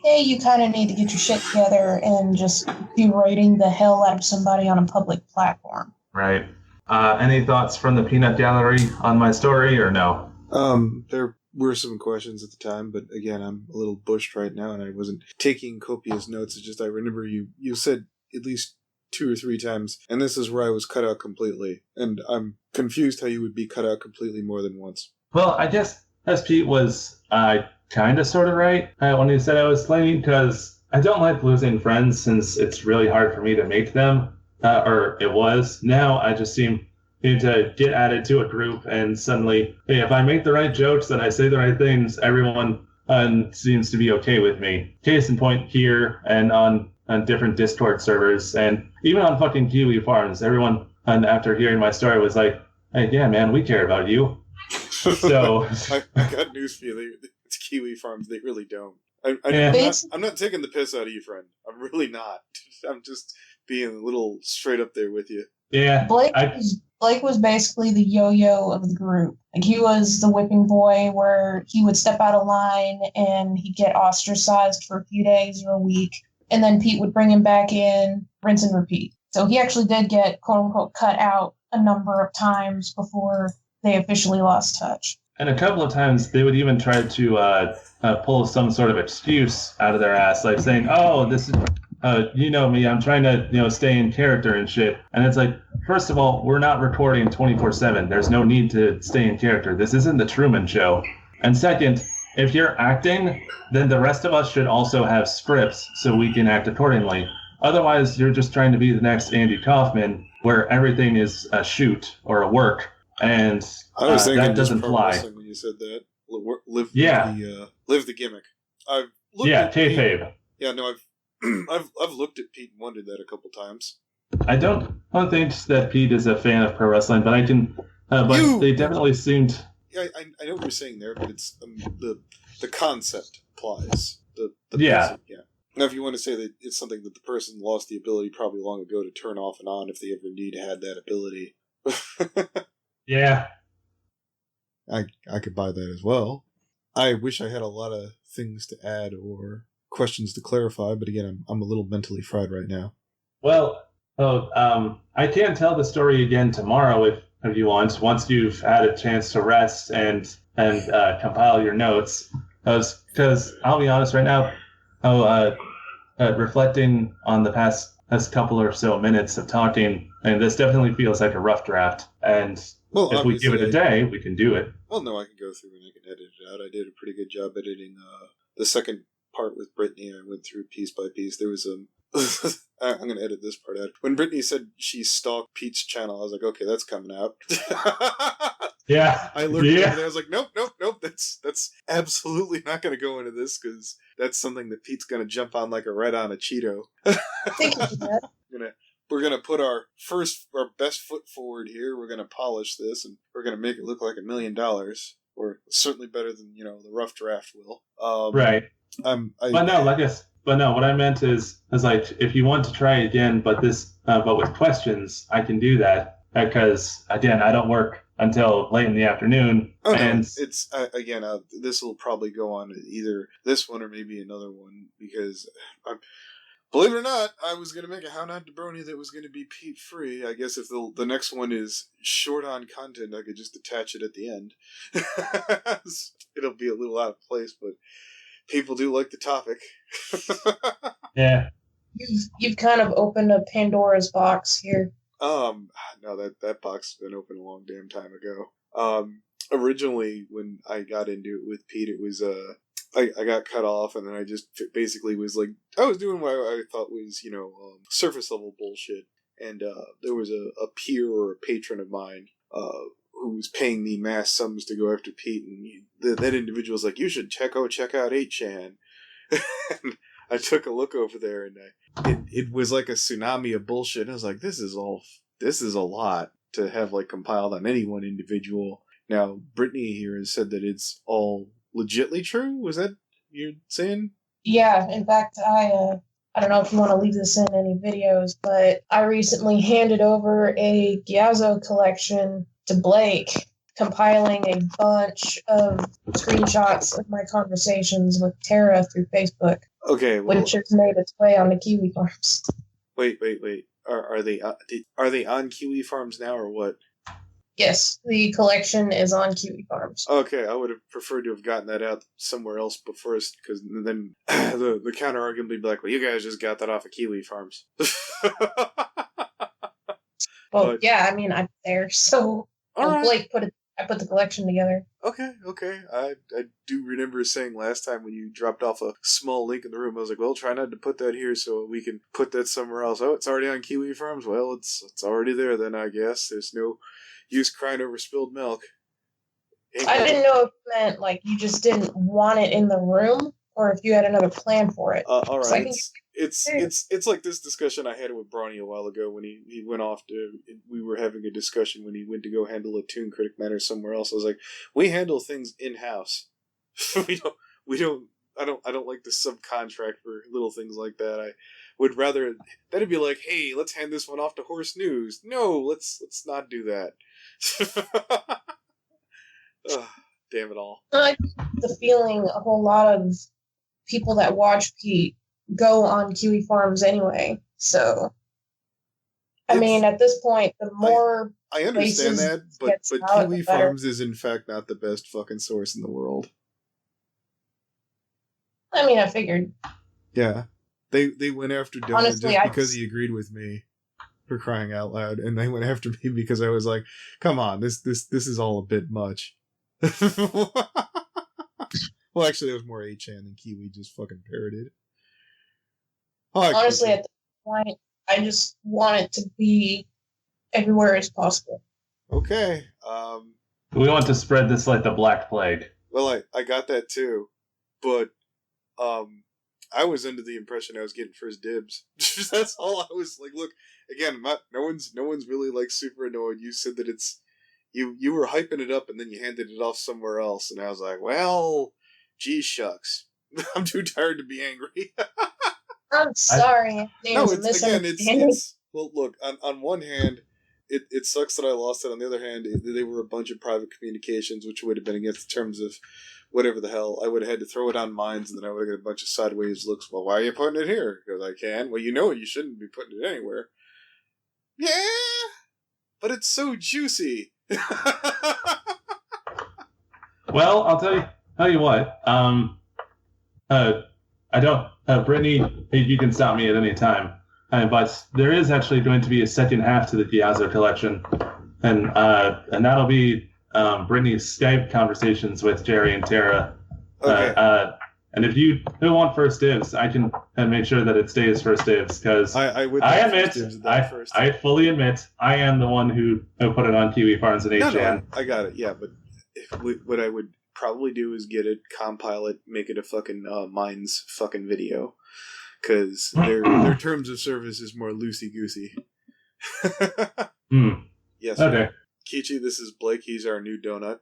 hey, you kind of need to get your shit together, and just berating the hell out of somebody on a public platform. Right. Any thoughts from the peanut gallery on my story, or no? There were some questions at the time, but again, I'm a little bushed right now, and I wasn't taking copious notes. It's just I remember you said at least 2 or 3 times, and this is where I was cut out completely. And I'm confused how you would be cut out completely more than once. Well, I guess as Pete was kind of sort of right when he said I was slinging, because I don't like losing friends since it's really hard for me to make them, or it was. Now I just seem to get added to a group, and suddenly, hey, if I make the right jokes and I say the right things, everyone seems to be okay with me. Case in point here and on different Discord servers, and even on fucking Kiwi Farms, everyone, after hearing my story, was like, hey, yeah, man, we care about you. So I got news for you. It's Kiwi Farms. They really don't. I'm not taking the piss out of you, friend. I'm really not. I'm just being a little straight up there with you. Yeah. Blake was basically the yo-yo of the group. Like, he was the whipping boy where he would step out of line and he'd get ostracized for a few days or a week. And then Pete would bring him back in, rinse and repeat. So he actually did get, quote-unquote, cut out a number of times before they officially lost touch. And a couple of times they would even try to pull some sort of excuse out of their ass, like saying, oh, this is, you know me, I'm trying to, stay in character and shit. And it's like, first of all, we're not recording 24/7. There's no need to stay in character. This isn't the Truman Show. And second, if you're acting, then the rest of us should also have scripts so we can act accordingly. Otherwise, you're just trying to be the next Andy Kaufman, where everything is a shoot or a work, and I was thinking that doesn't fly. When you said that, live the gimmick. I've looked at kayfabe. Yeah, no, I've looked at Pete and wondered that a couple times. I don't think that Pete is a fan of pro wrestling, but I can. But they definitely seemed. Yeah, I know what you're saying there, but it's the concept applies. The yeah. Basic, yeah. Now, if you want to say that it's something that the person lost the ability probably long ago to turn off and on if they ever had that ability. Yeah. I could buy that as well. I wish I had a lot of things to add or questions to clarify, but again, I'm a little mentally fried right now. Well, I can tell the story again tomorrow if you want. Once you've had a chance to rest and compile your notes, because I'll be honest right now. Reflecting on the past couple or so minutes of talking, and this definitely feels like a rough draft. And if we give it a day, we can do it. Well, no, I can go through and I can edit it out. I did a pretty good job editing the second part with Brittany. I went through piece by piece. There was I'm going to edit this part out. When Brittany said she stalked Pete's channel, I was like, okay, that's coming out. Yeah. I looked over there. I was like, nope. That's absolutely not going to go into this because that's something that Pete's going to jump on like a red on a Cheeto. We're going to put our best foot forward here. We're going to polish this and we're going to make it look like $1 million. Or certainly better than, the rough draft will. Right. But no, what I meant is like, if you want to try again, but with questions, I can do that because again, I don't work until late in the afternoon. Oh, and no, it's again, this will probably go on either this one or maybe another one because believe it or not, I was going to make a How Not to Brawny that was going to be Pete free. I guess if the next one is short on content, I could just attach it at the end. It'll be a little out of place, but people do like the topic. Yeah. You've kind of opened a Pandora's box here. No, that box has been open a long damn time ago. Originally, when I got into it with Pete, it was, I got cut off, and then I just basically was like, I was doing what I thought was, surface level bullshit. And, there was a peer or a patron of mine, who was paying me mass sums to go after Pete, and that individual was like, you should check out 8chan. And I took a look over there, and it was like a tsunami of bullshit. I was like, this is a lot to have like compiled on any one individual. Now, Brittany here has said that it's all legitly true. Was that you're saying? Yeah, in fact, I don't know if you want to leave this in any videos, but I recently handed over a Gyazo collection to Blake, compiling a bunch of screenshots of my conversations with Tara through Facebook. Okay, well, which has made its way onto Kiwi Farms. Wait. Are they on Kiwi Farms now or what? Yes, the collection is on Kiwi Farms. Okay, I would have preferred to have gotten that out somewhere else first, because then the counter argument would be like, well, you guys just got that off of Kiwi Farms. Well, yeah, I mean, I'm there, so Blake I put the collection together. Okay. I do remember saying last time when you dropped off a small link in the room, I was like, well, try not to put that here so we can put that somewhere else. Oh, it's already on Kiwi Farms? Well, it's already there then, I guess. There's no use crying over spilled milk. I didn't know if it meant, like, you just didn't want it in the room, or if you had another plan for it. All right. It's like this discussion I had with Brawny a while ago when he went off to. We were having a discussion when he went to go handle a Toon Critic matter somewhere else. I was like, we handle things in house. we don't. I don't like to subcontract for little things like that. I would rather that'd be like, hey, let's hand this one off to Horse News. No, let's not do that. Damn it all. I get the feeling a whole lot of people that watch Pete go on Kiwi Farms anyway. So, I mean, at this point, the more I understand that, but Kiwi Farms is in fact not the best fucking source in the world. I mean, I figured. Yeah, they went after Donut just because he agreed with me, for crying out loud, and they went after me because I was like, "Come on, this is all a bit much." Well, actually, it was more 8chan than Kiwi just fucking parroted. Honestly, at this point, I just want it to be everywhere as possible. Okay. We want to spread this like the Black Plague. Well, I got that too, but I was under the impression I was getting first dibs. That's all I was like. Look, again, no one's really like super annoyed. You said that it's you were hyping it up and then you handed it off somewhere else, and I was like, well, gee shucks, I'm too tired to be angry. I'm sorry. It's well, look, on one hand, it sucks that I lost it. On the other hand, they were a bunch of private communications, which would have been against the terms of whatever the hell. I would have had to throw it on Minds, and then I would have got a bunch of sideways looks. Well, why are you putting it here? Because I can. Well, you shouldn't be putting it anywhere. Yeah, but it's so juicy. Well, I'll tell you what. I don't, Brittany, you can stop me at any time. But there is actually going to be a second half to the Giazzo collection, and that'll be Brittany's Skype conversations with Jerry and Tara. Okay. And if you don't want first dibs, I can make sure that it stays first dibs, because I fully admit I am the one who put it on Kiwi Farms and 8chan. No, I got it. Yeah, but what I would probably do is get it, compile it, make it a fucking Minds fucking video, because their terms of service is more loosey goosey. Yes. Okay. Kichi, this is Blake. He's our new donut.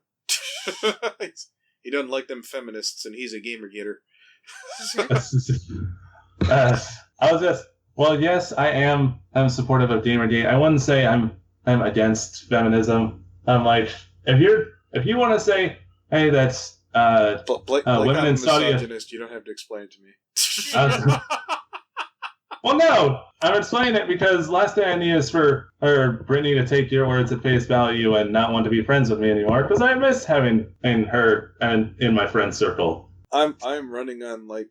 He doesn't like them feminists, and he's a gamer-gator. Yes, I am. I'm supportive of Gamergate. I wouldn't say I'm against feminism. I'm like, if you want to say, hey, that's Blake, women I'm a in Saudi. misogynist. You don't have to explain it to me. Well, no, I'm explaining it because last thing I need is for Brittany to take your words at face value and not want to be friends with me anymore, because I miss having her and in my friend circle. I'm running on I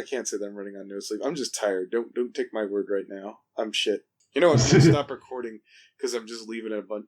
can't say that I'm running on no sleep. I'm just tired. Don't take my word right now. I'm shit. You know what? I'm gonna stop recording because I'm just leaving a bunch.